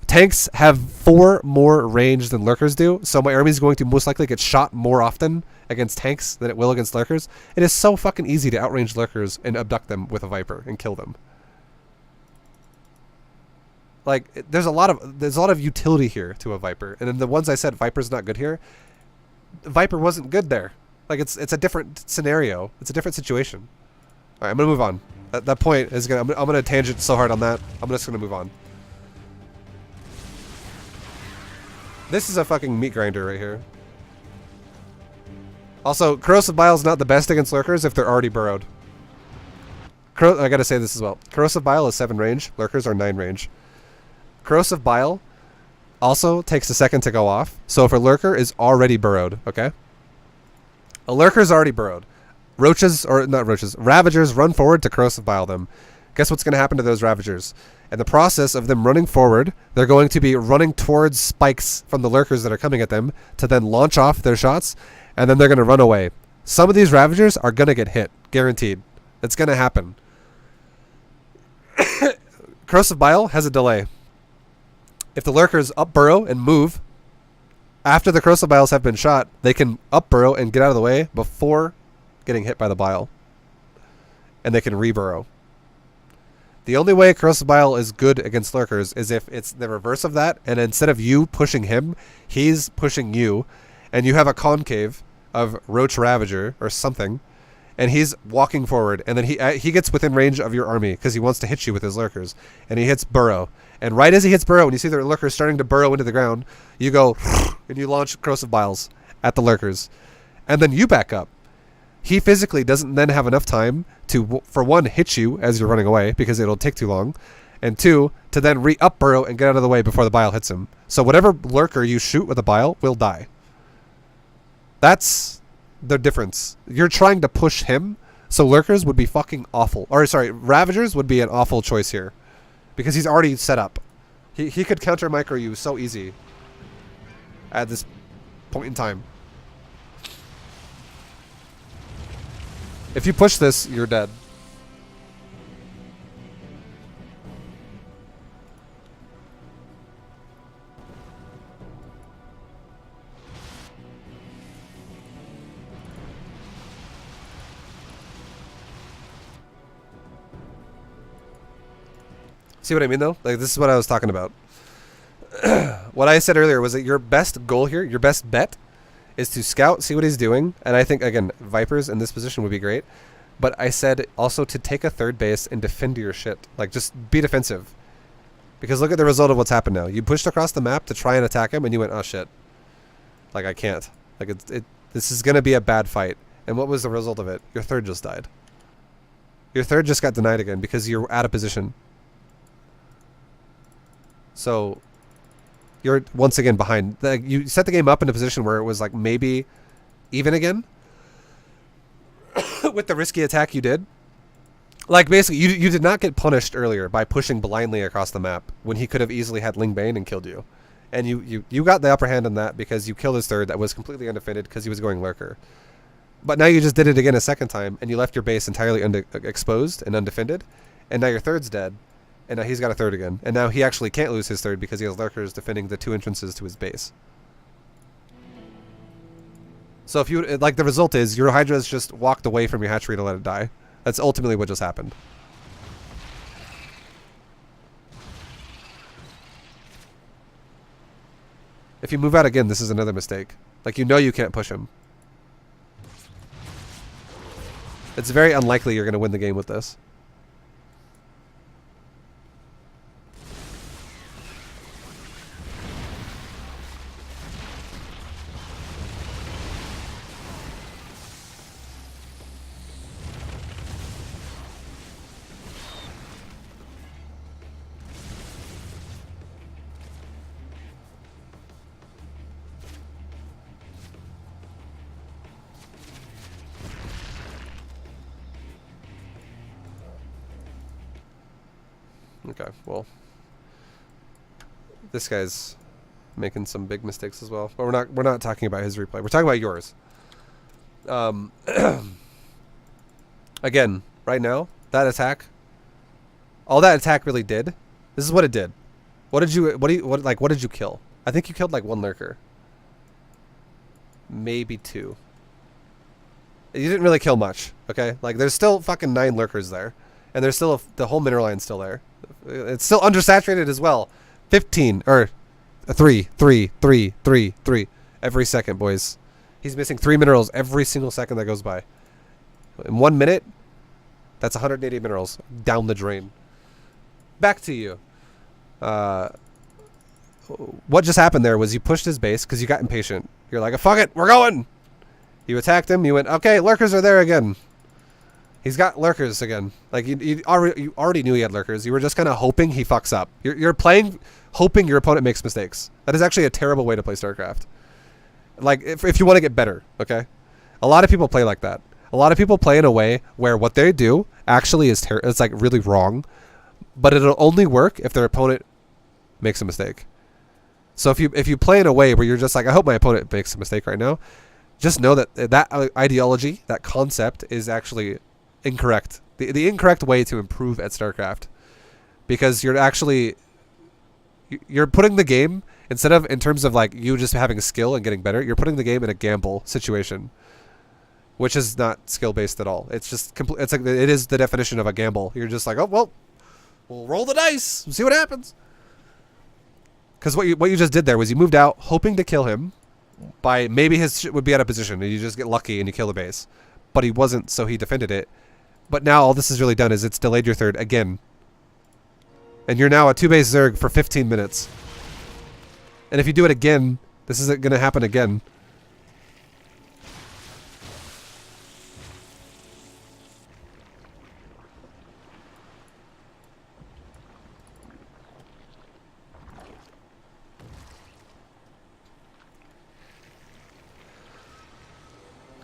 Tanks have 4 more range than lurkers do, so my army is going to most likely get shot more often against tanks than it will against lurkers. It is so fucking easy to outrange lurkers and abduct them with a Viper and kill them. Like, there's a lot of utility here to a Viper, and then the ones I said Viper's not good here, Viper wasn't good there. Like, it's a different scenario. It's a different situation. All right, I'm gonna move on. That point is I'm gonna tangent so hard on that. I'm just gonna move on. This is a fucking meat grinder right here. Also, Corrosive Bile is not the best against lurkers if they're already burrowed. I gotta say this as well. Corrosive Bile is 7 range. Lurkers are 9 range. Corrosive Bile also takes a second to go off. So if a lurker is already burrowed, okay? A lurker is already burrowed. Ravagers run forward to Corrosive Bile them. Guess what's going to happen to those Ravagers? In the process of them running forward, they're going to be running towards spikes from the lurkers that are coming at them to then launch off their shots, and then they're going to run away. Some of these Ravagers are going to get hit. Guaranteed. It's going to happen. Corrosive Bile has a delay. If the lurkers up burrow and move, after the Corrosive Biles have been shot, they can up burrow and get out of the way before getting hit by the bile. And they can re-burrow. The only way Corrosive Bile is good against lurkers is if it's the reverse of that, and instead of you pushing him, he's pushing you, and you have a concave of Roach Ravager or something, and he's walking forward, and then he gets within range of your army because he wants to hit you with his lurkers, and he hits burrow. And right as he hits burrow, and you see the lurkers starting to burrow into the ground, you go and you launch Corrosive Biles at the lurkers, and then you back up. He physically doesn't then have enough time to, for one, hit you as you're running away because it'll take too long, and 2, to then re-up burrow and get out of the way before the bile hits him. So whatever lurker you shoot with a bile will die. That's the difference. You're trying to push him, so lurkers would be fucking awful. Or sorry, Ravagers would be an awful choice here because he's already set up. He could counter micro you so easy at this point in time. If you push this, you're dead. See what I mean, though? Like, this is what I was talking about. What I said earlier was that your best goal here, your best bet, is to scout, see what he's doing. And I think, again, Vipers in this position would be great. But I said also to take a third base and defend your shit. Like, just be defensive. Because look at the result of what's happened now. You pushed across the map to try and attack him, and you went, oh, shit. Like, I can't. Like, this is going to be a bad fight. And what was the result of it? Your third just died. Your third just got denied again because you're out of position. So you're once again behind. You set the game up in a position where it was like maybe even again with the risky attack you did. Like basically you did not get punished earlier by pushing blindly across the map when he could have easily had Ling Bane and killed you. And you got the upper hand on that because you killed his third that was completely undefended because he was going lurker. But now you just did it again a second time, and you left your base entirely exposed and undefended, and now your third's dead, and now he's got a third again. And now he actually can't lose his third because he has lurkers defending the 2 entrances to his base. So if you like, the result is your Hydra's just walked away from your hatchery to let it die. That's ultimately what just happened. If you move out again, this is another mistake. Like, you know you can't push him. It's very unlikely you're going to win the game with this. Okay, well, this guy's making some big mistakes as well. But we're not talking about his replay. We're talking about yours. Again, right now, that attack, all that attack really did, this is what it did. What did you kill? I think you killed like 1 lurker. Maybe 2. You didn't really kill much, okay? Like, there's still fucking 9 lurkers there. And there's still the whole mineral line's still there. It's still undersaturated as well. 15 or 3 every second, boys. He's missing 3 minerals every single second that goes by. In 1 minute, that's 180 minerals down the drain. Back to you. What just happened there was you pushed his base because you got impatient. You're like, fuck it, we're going. You attacked him. You went, okay, lurkers are there again. He's got lurkers again. Like, you already knew he had lurkers. You were just kind of hoping he fucks up. You're playing hoping your opponent makes mistakes. That is actually a terrible way to play StarCraft. Like, if you want to get better, okay? A lot of people play like that. A lot of people play in a way where what they do actually is it's like really wrong, but it'll only work if their opponent makes a mistake. So if you play in a way where you're just like, I hope my opponent makes a mistake right now, just know that that ideology, that concept is actually incorrect. The incorrect way to improve at StarCraft, because you're putting the game, instead of in terms of like you just having a skill and getting better, you're putting the game in a gamble situation, which is not skill based at all. It's just it's like it is the definition of a gamble. You're just like, oh well, we'll roll the dice and see what happens. Because what you just did there was you moved out hoping to kill him by maybe his shit would be out of position and you just get lucky and you kill the base, but he wasn't, so he defended it. But now all this has really done is it's delayed your third again. And you're now a 2-base Zerg for 15 minutes. And if you do it again, this isn't going to happen again.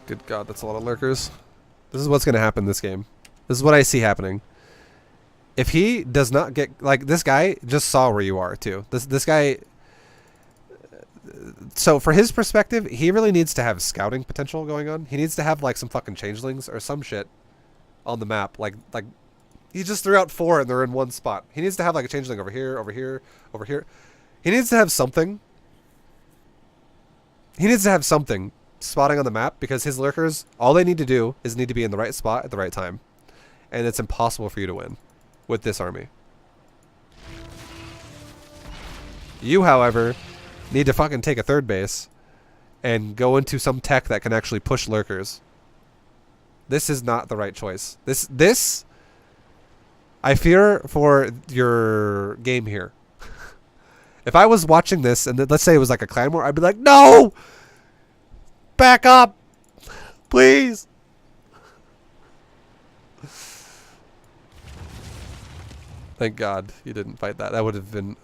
Good God, that's a lot of lurkers. This is what's going to happen this game. This is what I see happening. If he does not get... Like, this guy just saw where you are, too. This guy... So, for his perspective, he really needs to have scouting potential going on. He needs to have, like, some fucking changelings or some shit on the map. Like he just threw out 4 and they're in one spot. He needs to have, like, a changeling over here, over here, over here. He needs to have something. He needs to have something spotting on the map, because his lurkers, all they need to do is need to be in the right spot at the right time. And it's impossible for you to win with this army. You, however, need to fucking take a third base and go into some tech that can actually push lurkers. This is not the right choice. This I fear for your game here. If I was watching this and let's say it was like a clan war, I'd be like, no! Back up! Please! Thank God you didn't fight that. That would have been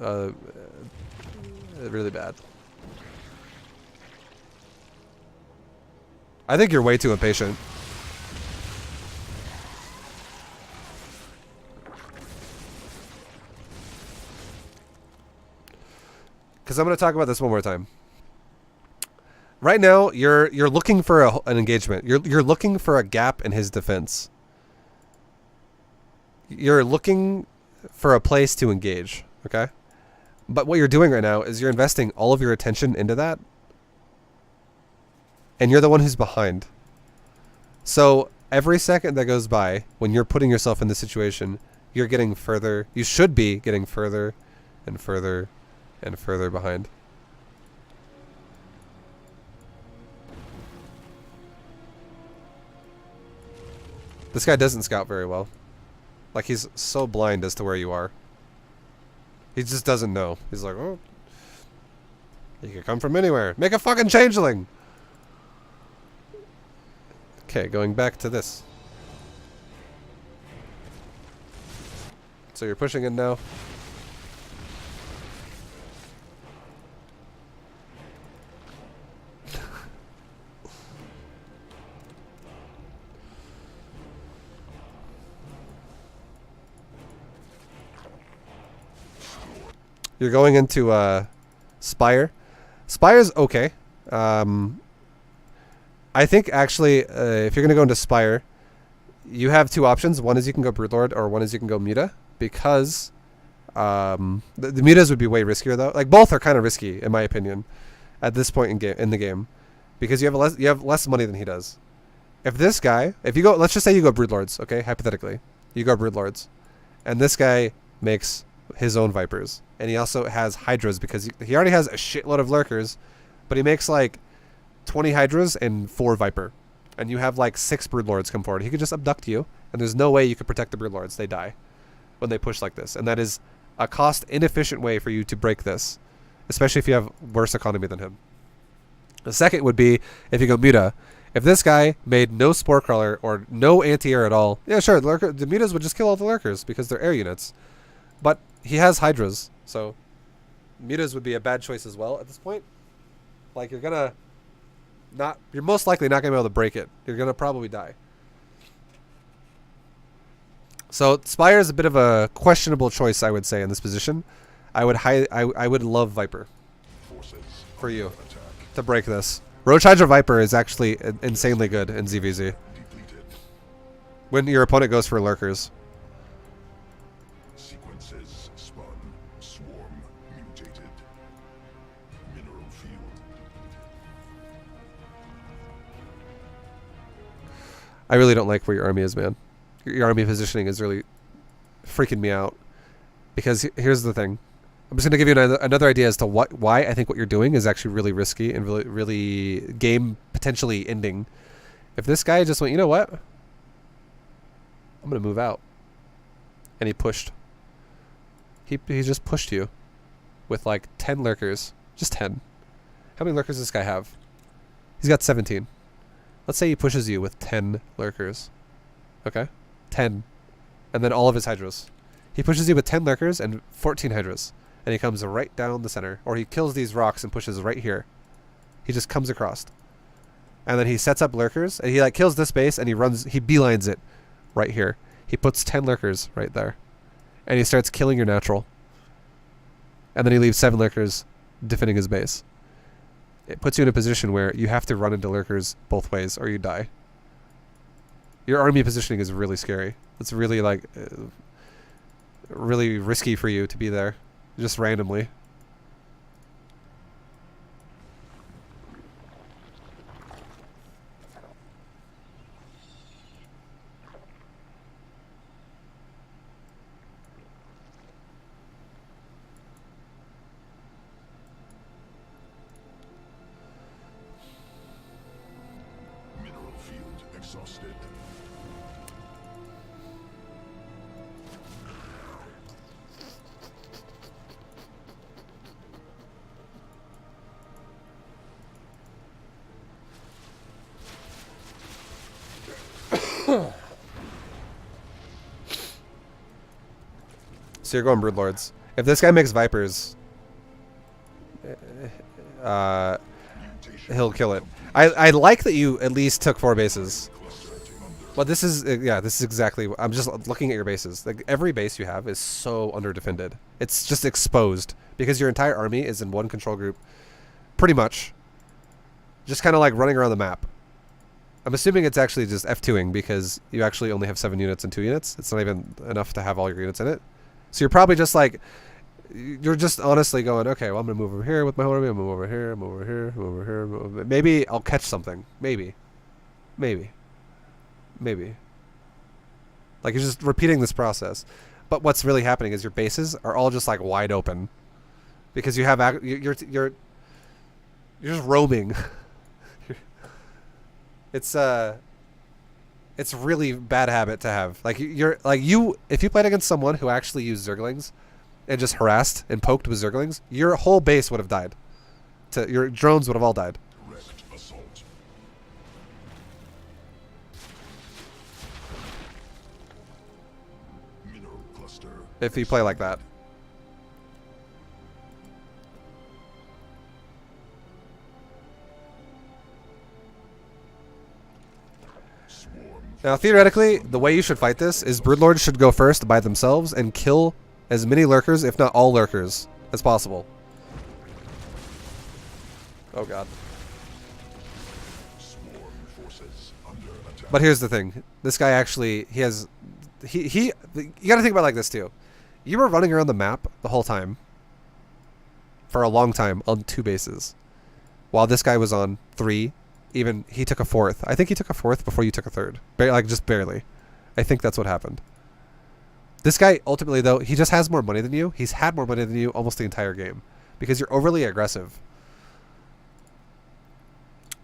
really bad. I think you're way too impatient. because I'm going to talk about this one more time. Right now, you're looking for an engagement. You're looking for a gap in his defense. You're looking for a place to engage, okay? But what you're doing right now is you're investing all of your attention into that. And you're the one who's behind. So every second that goes by, when you're putting yourself in this situation, you're getting further. You should be getting further and further and further behind. This guy doesn't scout very well. Like, he's so blind as to where you are. He just doesn't know. He's like, oh, you could come from anywhere. Make a fucking changeling! Okay, going back to this. So you're pushing in now. You're going into Spire. Spire's okay. I think actually, if you're going to go into Spire, you have two options. One is you can go Broodlord, or one is you can go Muta, because the Mutas would be way riskier though. Like, both are kind of risky in my opinion at this point in the game, because you have less money than he does. If this guy, if you go, let's just say you go Broodlords, okay, hypothetically, you go Broodlords, and this guy makes his own Vipers, and he also has Hydras, because he already has a shitload of Lurkers, but he makes like 20 Hydras and 4 Viper, and you have like 6 Broodlords come forward. He could just abduct you, and there's no way you could protect the Broodlords. They die when they push like this, and that is a cost inefficient way for you to break this, especially if you have worse economy than him. The second would be if you go Muta. If this guy made no Spore Crawler or no anti-air at all, yeah, sure, the Mutas would just kill all the Lurkers because they're air units. But he has Hydras, so Mutas would be a bad choice as well at this point. Like, you're most likely not gonna be able to break it. You're gonna probably die. So Spire is a bit of a questionable choice, I would say, in this position. I would love Viper for you to break this. Roach Hydra Viper is actually insanely good in ZvZ when your opponent goes for Lurkers. Sequences spun, swarm mutated, mineral field. I really don't like where your army is, man. Your army positioning is really freaking me out. Because here's the thing. I'm just going to give you another idea as to why I think what you're doing is actually really risky and really game potentially ending. If this guy just went, you know what? I'm going to move out. And he pushed. He just pushed you with like 10 Lurkers. Just 10. How many Lurkers does this guy have? He's got 17. Let's say he pushes you with 10 Lurkers. Okay? 10. And then all of his Hydras. He pushes you with 10 Lurkers and 14 Hydras. And he comes right down the center. Or he kills these rocks and pushes right here. He just comes across. And then he sets up Lurkers. And he like kills this base and he beelines it right here. He puts 10 Lurkers right there. And he starts killing your natural. And then he leaves 7 Lurkers defending his base. It puts you in a position where you have to run into Lurkers both ways or you die. Your army positioning is really scary. It's really like really risky for you to be there just randomly. Mineral field exhausted. So you're going Broodlords. If this guy makes Vipers, he'll kill it. I like that you at least took 4 bases. Cluster under But this is yeah, this is exactly. I'm just looking at your bases. Like every base you have is so under defended. It's just exposed because your entire army is in one control group, pretty much. Just kind of like running around the map. I'm assuming it's actually just F2ing because you actually only have 7 units and 2 units. It's not even enough to have all your units in it. So you're probably just like, you're just honestly going, okay, well I'm gonna move over here with my whole army. I'm gonna move over here. Move over here. Move over here. Move over. Maybe I'll catch something. Maybe. Maybe. Maybe. Like you're just repeating this process. But what's really happening is your bases are all just like wide open. Because you have you're just roaming. It's really bad habit to have. Like if you played against someone who actually used Zerglings and just harassed and poked with Zerglings, your whole base would have died. Your drones would have all died. Direct assault. Mineral cluster. If you play like that. Swarm. Now, theoretically, the way you should fight this is Broodlords should go first by themselves and kill as many lurkers, if not all lurkers, as possible. Oh god. Swarm forces under attack. But here's the thing. This guy actually, you gotta think about it like this too. You were running around the map the whole time. For a long time on 2 bases. While this guy was on 3. Even, he took a 4th. I think he took a 4th before you took a 3rd. Like, just barely. I think that's what happened. This guy, ultimately, though, he just has more money than you. He's had more money than you almost the entire game. Because you're overly aggressive.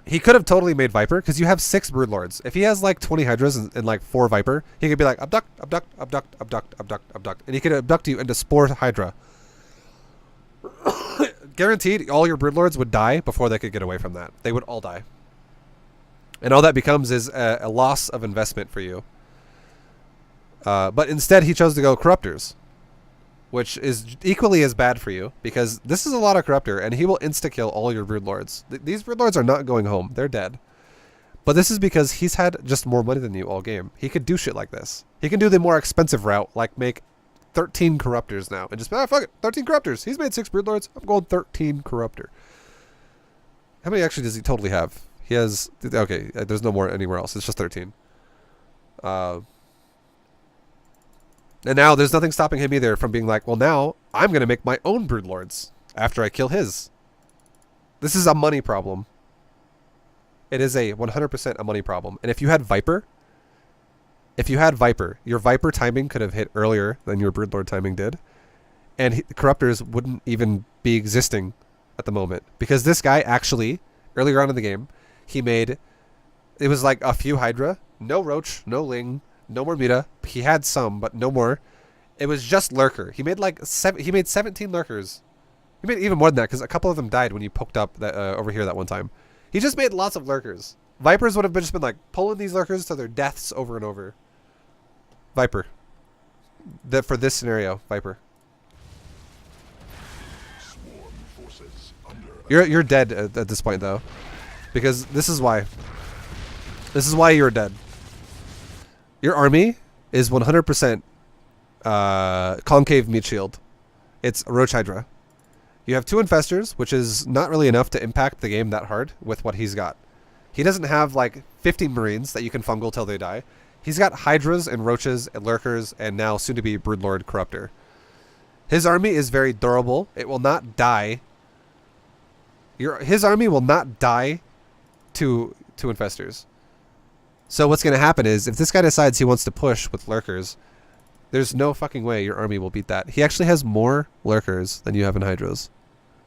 He could have totally made Viper, because you have 6 Broodlords. If he has, like, 20 Hydras and like, 4 Viper, he could be like, abduct, abduct, abduct, abduct, abduct, abduct. And he could abduct you into Spore Hydra. Guaranteed, all your Broodlords would die before they could get away from that. They would all die. And all that becomes is a loss of investment for you. But instead, he chose to go Corruptors, which is equally as bad for you, because this is a lot of Corruptor, and he will insta-kill all your Broodlords. These Broodlords are not going home. They're dead. But this is because he's had just more money than you all game. He could do shit like this. He can do the more expensive route, like make 13 Corruptors now, and just be, fuck it, 13 Corruptors. He's made 6 Broodlords. I'm going 13 Corruptor. How many actually does he totally have? He has, okay, there's no more anywhere else. It's just 13. And now there's nothing stopping him either from being like, well, now I'm going to make my own Broodlords after I kill his. This is a money problem. It is a 100% a money problem. And if you had Viper, your Viper timing could have hit earlier than your Broodlord timing did. And Corruptors wouldn't even be existing at the moment. Because this guy actually, earlier on in the game, he made, it was like a few Hydra, no Roach, no Ling, no more Muta. He had some, but no more. It was just Lurker. He made like he made 17 Lurkers. He made even more than that because a couple of them died when you poked up that over here that one time. He just made lots of Lurkers. Vipers would have just been like pulling these Lurkers to their deaths over and over. Viper. For this scenario, Viper. Swarm forces under You're dead at this point though. Because this is why. This is why you're dead. Your army is 100% concave meat shield. It's a Roach Hydra. You have 2 Infestors, which is not really enough to impact the game that hard with what he's got. He doesn't have like 50 Marines that you can fungal till they die. He's got Hydras and Roaches and Lurkers and now soon to be Broodlord Corruptor. His army is very durable. It will not die. His army will not die to Infestors. So what's going to happen is, if this guy decides he wants to push with Lurkers, there's no fucking way your army will beat that. He actually has more Lurkers than you have in Hydras,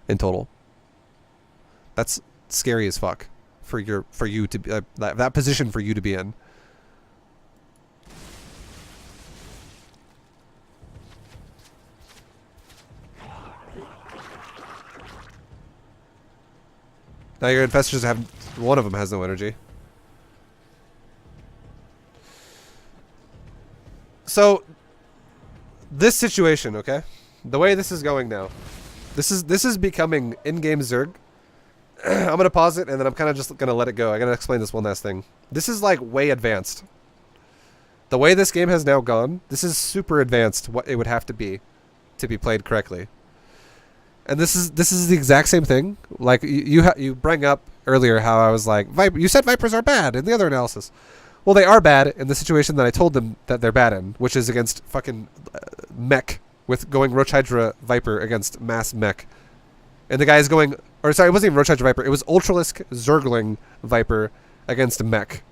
in total. That's scary as fuck for you to be that position for you to be in. Now your Infestors have, one of them has no energy. So, this situation, okay? The way this is going now. This is becoming in-game Zerg. I'm going to pause it, and then I'm kind of just going to let it go. I got to explain this one last thing. This is, like, way advanced The way this game has now gone, this is super advanced. What it would have to be played correctly. And this is the exact same thing. Like you bring up earlier how I was like, you said Vipers are bad in the other analysis. Well, they are bad in the situation that I told them that they're bad in, which is against fucking mech, with going Roach Hydra Viper against mass mech. And the guy is going, or sorry, it wasn't even Roach Hydra Viper, it was Ultralisk Zergling Viper against mech.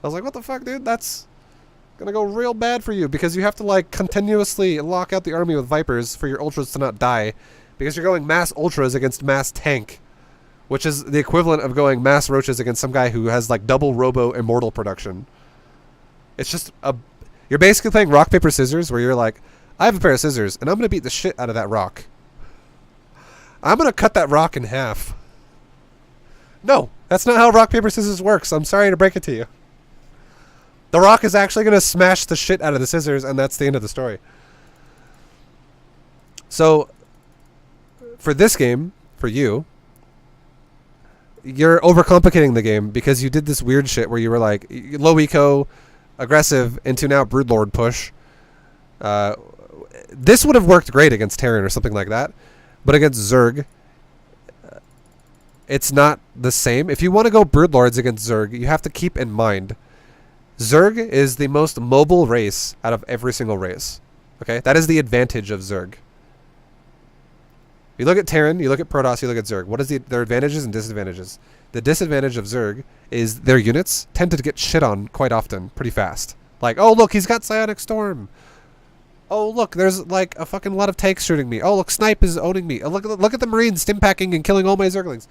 I was like, what the fuck, dude? That's gonna go real bad for you, because you have to like continuously lock out the army with Vipers for your Ultras to not die, because you're going mass Ultras against mass tank, which is the equivalent of going mass Roaches against some guy who has like double Robo Immortal production. It's just you're basically playing rock, paper, scissors, where you're like, I have a pair of scissors, and I'm going to beat the shit out of that rock. I'm going to cut that rock in half. No, that's not how rock, paper, scissors works. I'm sorry to break it to you. The rock is actually going to smash the shit out of the scissors, and that's the end of the story. So, for this game, for you, you're overcomplicating the game because you did this weird shit where you were like, low eco, aggressive, into now Broodlord push. This would have worked great against Terran or something like that, but against Zerg, it's not the same. If you want to go Broodlords against Zerg, you have to keep in mind, Zerg is the most mobile race out of every single race. Okay, that is the advantage of Zerg. You look at Terran, you look at Protoss, you look at Zerg. What is their advantages and disadvantages? The disadvantage of Zerg is their units tend to get shit on quite often, pretty fast. Like, oh look, he's got Psionic Storm. Oh look, there's like a fucking lot of tanks shooting me. Oh look, Snipe is owning me. Oh, look at the Marines stim packing and killing all my Zerglings.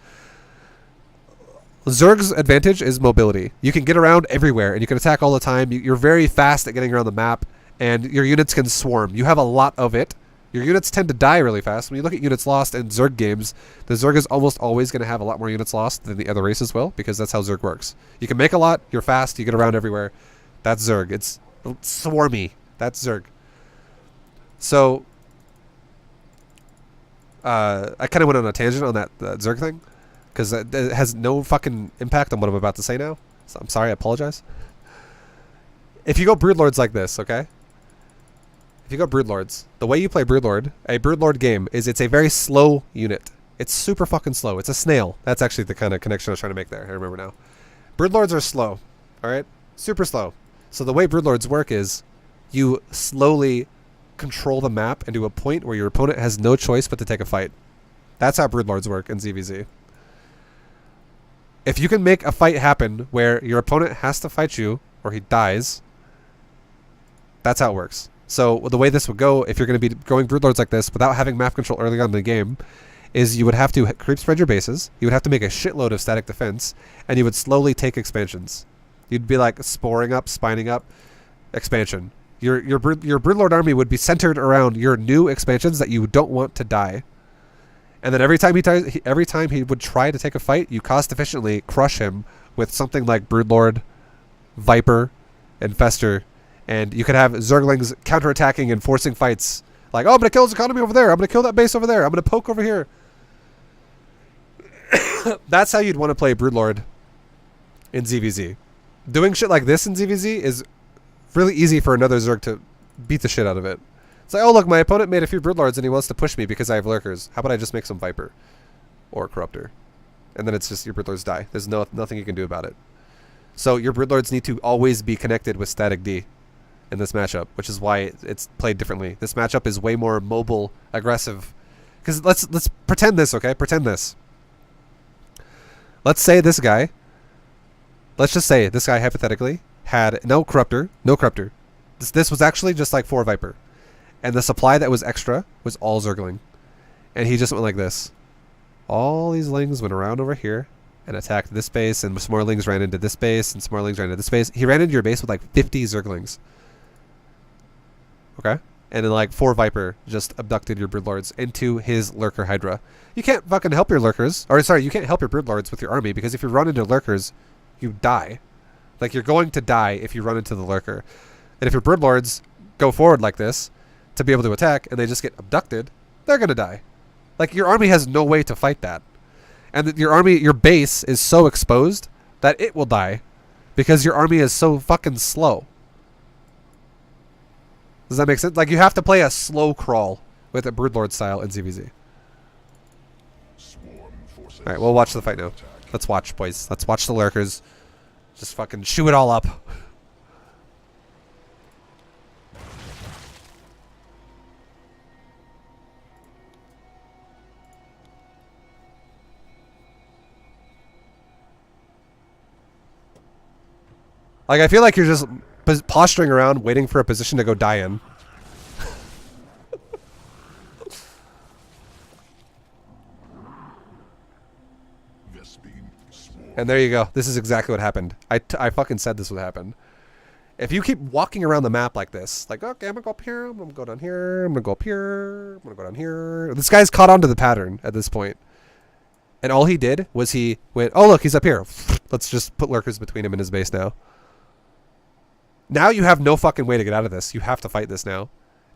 Zerg's advantage is mobility. You can get around everywhere and you can attack all the time. You're very fast at getting around the map, and your units can swarm. You have a lot of it. Your units tend to die really fast. When you look at units lost in Zerg games, the Zerg is almost always going to have a lot more units lost than the other races will, because that's how Zerg works. You can make a lot, you're fast, you get around everywhere. That's Zerg. It's swarmy. That's Zerg. So, I kind of went on a tangent on that Zerg thing, because it has no fucking impact on what I'm about to say now. So I'm sorry, I apologize. If you go Broodlords like this, okay? If you go Broodlords, the way you play Broodlord, a Broodlord game, is it's a very slow unit. It's super fucking slow. It's a snail. That's actually the kind of connection I was trying to make there. I remember now. Broodlords are slow. Alright? Super slow. So the way Broodlords work is you slowly control the map into a point where your opponent has no choice but to take a fight. That's how Broodlords work in ZvZ. If you can make a fight happen where your opponent has to fight you or he dies, that's how it works. So the way this would go, if you're going to be going Broodlords like this without having map control early on in the game, is you would have to creep spread your bases, you would have to make a shitload of static defense, and you would slowly take expansions. You'd be like sporing up, spining up, expansion. Your Broodlord army would be centered around your new expansions that you don't want to die. And then every time he would try to take a fight, you cost efficiently crush him with something like Broodlord, Viper, and Fester. And you could have Zerglings counterattacking and forcing fights. Like, oh, I'm going to kill his economy over there. I'm going to kill that base over there. I'm going to poke over here. That's how you'd want to play Broodlord in ZvZ. Doing shit like this in ZvZ is really easy for another Zerg to beat the shit out of it. It's like, oh, look, my opponent made a few Broodlords and he wants to push me because I have Lurkers. How about I just make some Viper or Corruptor? And then it's just your Broodlords die. There's nothing you can do about it. So your Broodlords need to always be connected with static D in this matchup, which is why it's played differently. This matchup is way more mobile, aggressive. Because let's pretend this, okay? Pretend this. Let's say this guy. Let's just say this guy hypothetically had no Corruptor. This was actually just like 4 Viper, and the supply that was extra was all Zergling, and he just went like this. All these Lings went around over here and attacked this base, and some more Lings ran into this base, and some more Lings ran into this base. He ran into your base with like 50 Zerglings. Okay? And then like 4 Viper just abducted your Broodlords into his Lurker Hydra. You can't fucking help your Lurkers. Or sorry, you can't help your Broodlords with your army, because if you run into Lurkers, you die. Like, you're going to die if you run into the Lurker. And if your Broodlords go forward like this to be able to attack and they just get abducted, they're going to die. Like, your army has no way to fight that. And your base is so exposed that it will die because your army is so fucking slow. Does that make sense? Like, you have to play a slow crawl with a Broodlord style in ZvZ. Swarm forces. Alright, we'll watch the fight now. Attack. Let's watch, boys. Let's watch the lurkers. Just fucking chew it all up. Like, I feel like you're just posturing around waiting for a position to go die in. And there you go. This is exactly what happened. I fucking said this would happen. If you keep walking around the map like this, like, okay, I'm gonna go up here, I'm gonna go down here, I'm gonna go up here, I'm gonna go down here. This guy's caught on to the pattern at this point. And all he did was he went, oh look, he's up here. Let's just put lurkers between him and his base now. Now you have no fucking way to get out of this. You have to fight this now.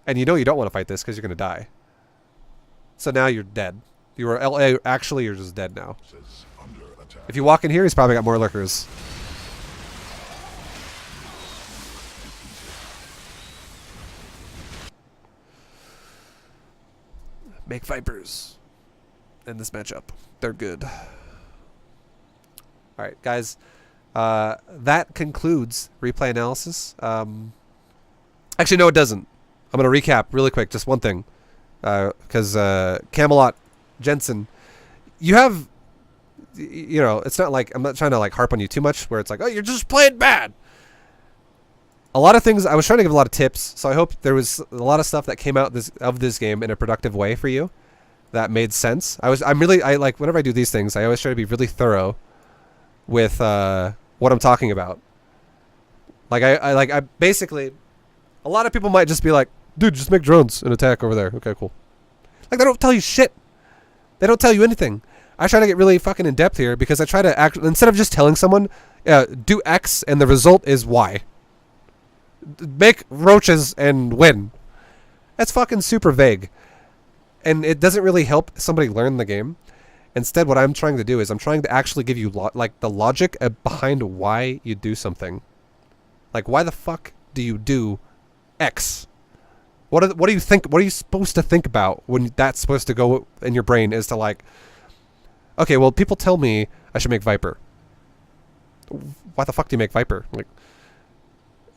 And you know you don't want to fight this because you're gonna die. So now you're dead. You are LA, actually you're just dead now. If you walk in here, he's probably got more lurkers. Make Vipers in this matchup. They're good. Alright, guys. That concludes replay analysis. Actually, no, it doesn't. I'm going to recap really quick. Just one thing. Because Camelot, Jensen, you have... You know, it's not like I'm not trying to like harp on you too much where it's like, oh, you're just playing bad. A lot of things I was trying to give a lot of tips, so I hope there was a lot of stuff that came out of this game in a productive way for you that made sense. I like whenever I do these things, I always try to be really thorough with what I'm talking about. Like I basically, a lot of people might just be like, dude, just make drones and attack over there. Okay, cool. Like, they don't tell you shit. They don't tell you anything. I try to get really fucking in depth here because I try to act instead of just telling someone, do X and the result is Y. Make roaches and win. That's fucking super vague. And it doesn't really help somebody learn the game. Instead, what I'm trying to do is I'm trying to actually give you like the logic behind why you do something. Like, why the fuck do you do X? What do you think? What are you supposed to think about when that's supposed to go in your brain? Is to like, okay, well, people tell me I should make Viper. Why the fuck do you make Viper? Like,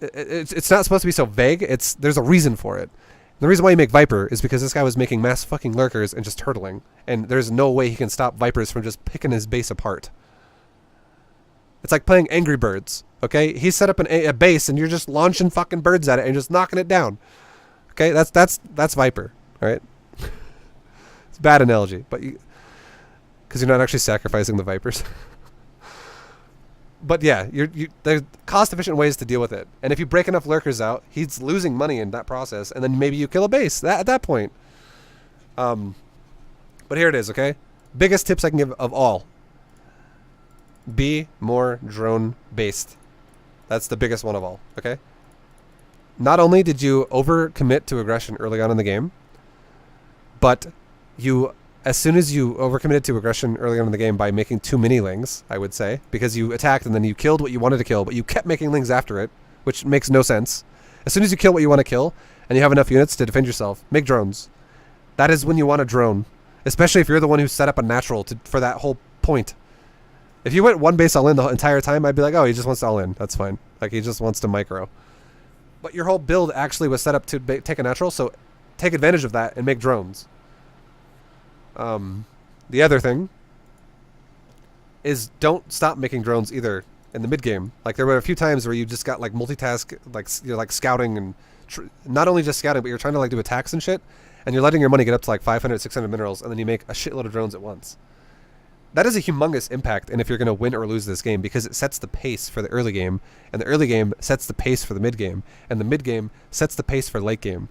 it's not supposed to be so vague. There's a reason for it. The reason why you make Viper is because this guy was making mass fucking lurkers and just turtling, and there's no way he can stop Vipers from just picking his base apart. It's like playing Angry Birds. Okay, he set up a base, and you're just launching fucking birds at it and just knocking it down. Okay, that's Viper. All right. It's a bad analogy, but because you're not actually sacrificing the Vipers. But yeah, there's cost-efficient ways to deal with it. And if you break enough lurkers out, he's losing money in that process, and then maybe you kill a base at that point. But here it is, okay? Biggest tips I can give of all. Be more drone-based. That's the biggest one of all, okay? Not only did you overcommit to aggression early on in the game, but as soon as you overcommitted to aggression early on in the game by making too many lings, I would say, because you attacked and then you killed what you wanted to kill, but you kept making lings after it, which makes no sense. As soon as you kill what you want to kill, and you have enough units to defend yourself, make drones. That is when you want a drone, especially if you're the one who set up a natural for that whole point. If you went one base all in the entire time, I'd be like, oh, he just wants to all in. That's fine. Like, he just wants to micro. But your whole build actually was set up to take a natural, so take advantage of that and make drones. The other thing is don't stop making drones either in the mid game. Like, there were a few times where you just got like multitask, like you're like scouting and not only just scouting, but you're trying to like do attacks and shit, and you're letting your money get up to like 500, 600 minerals, and then you make a shitload of drones at once. That is a humongous impact, and if you're going to win or lose this game, because it sets the pace for the early game, and the early game sets the pace for the mid game, and the mid game sets the pace for late game.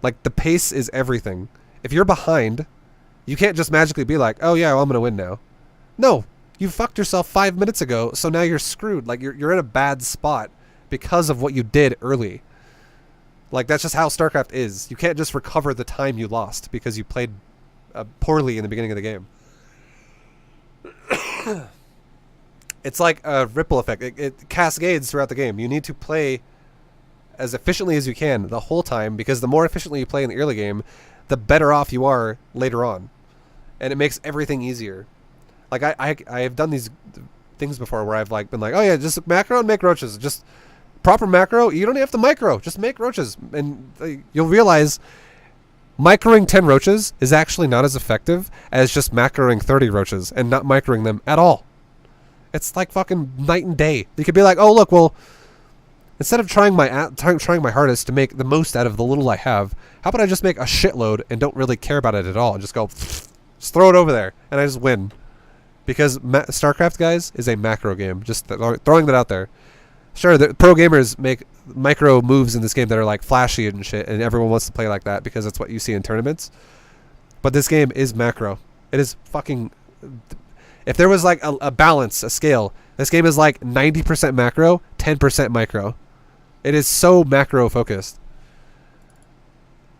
Like, the pace is everything. If you're behind, you can't just magically be like, oh yeah, well, I'm going to win now. No, you fucked yourself 5 minutes ago, so now you're screwed. Like, you're in a bad spot because of what you did early. Like, that's just how StarCraft is. You can't just recover the time you lost because you played poorly in the beginning of the game. It's like a ripple effect. It cascades throughout the game. You need to play as efficiently as you can the whole time, because the more efficiently you play in the early game, the better off you are later on. And it makes everything easier. Like I have done these things before where I've like been like, oh yeah, just macro and make roaches. Just proper macro. You don't have to micro. Just make roaches. And you'll realize microing 10 roaches is actually not as effective as just macroing 30 roaches and not microing them at all. It's like fucking night and day. You could be like, oh look, well, instead of trying my hardest to make the most out of the little I have, how about I just make a shitload and don't really care about it at all and just go, just throw it over there and I just win. Because StarCraft, guys, is a macro game. Just throwing that out there. Sure, the pro gamers make micro moves in this game that are like flashy and shit, and everyone wants to play like that because that's what you see in tournaments. But this game is macro. It is fucking... If there was like a balance, a scale, this game is like 90% macro, 10% micro. It is so macro focused.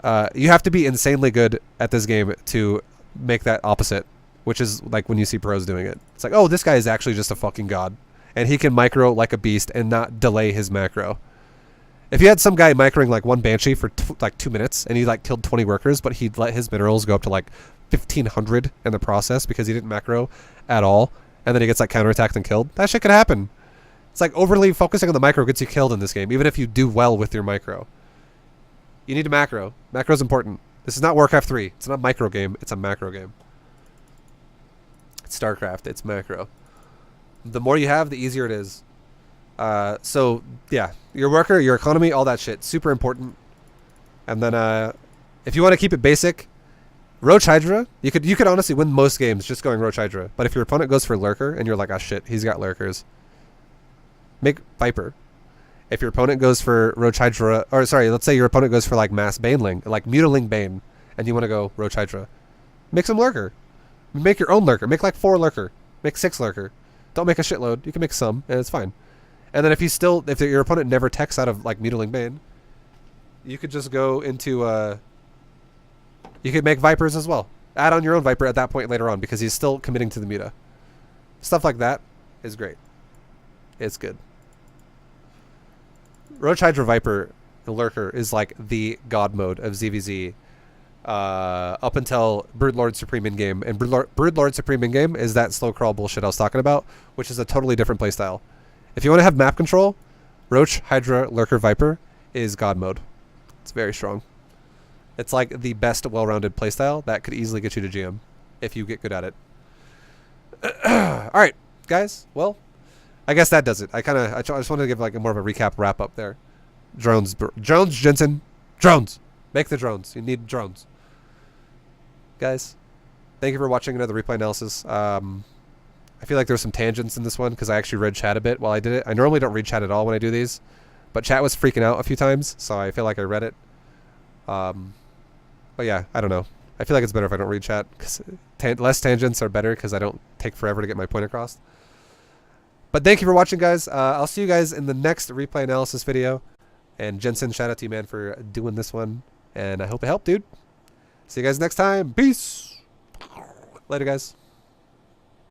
You have to be insanely good at this game to make that opposite, which is like when you see pros doing it. It's like, oh, this guy is actually just a fucking god, and he can micro like a beast and not delay his macro. If you had some guy microing like one Banshee for like 2 minutes and he like killed 20 workers, but he'd let his minerals go up to like 1,500 in the process because he didn't macro at all, and then he gets like counterattacked and killed, that shit could happen. It's like overly focusing on the micro gets you killed in this game, even if you do well with your micro. You need a macro. Macro is important. This is not Warcraft 3. It's not a micro game. It's a macro game. It's StarCraft. It's macro. The more you have, the easier it is. So, yeah. Your worker, your economy, all that shit. Super important. And then, if you want to keep it basic, Roach Hydra, you could honestly win most games just going Roach Hydra. But if your opponent goes for Lurker and you're like, ah shit, he's got Lurkers, make Viper. If your opponent goes for Roach Hydra, or sorry, let's say your opponent goes for like Mass Baneling, like Mutiling Bane, and you want to go Roach Hydra, make some Lurker. Make your own Lurker. Make like 4 Lurker. Make 6 Lurker. Don't make a shitload. You can make some, and it's fine. And then if your opponent never techs out of like Mutiling Bane, you could just go into you could make Vipers as well. Add on your own Viper at that point later on because he's still committing to the meta. Stuff like that is great. It's good. Roach Hydra Viper Lurker is like the god mode of ZvZ up until Broodlord Supreme in-game. And Broodlord Supreme in-game is that slow crawl bullshit I was talking about, which is a totally different playstyle. If you want to have map control, Roach Hydra Lurker Viper is god mode. It's very strong. It's like the best well-rounded playstyle that could easily get you to GM if you get good at it. Alright, guys. Well, I guess that does it. I just wanted to give like more of a recap wrap-up there. Drones, Jensen. Drones! Make the drones. You need drones. Guys, thank you for watching another replay analysis. I feel like there's some tangents in this one because I actually read chat a bit while I did it. I normally don't read chat at all when I do these, but chat was freaking out a few times, so I feel like I read it. But yeah, I don't know. I feel like it's better if I don't read chat because less tangents are better because I don't take forever to get my point across. But thank you for watching, guys. I'll see you guys in the next replay analysis video. And Jensen, shout out to you, man, for doing this one. And I hope it helped, dude. See you guys next time. Peace. Later, guys.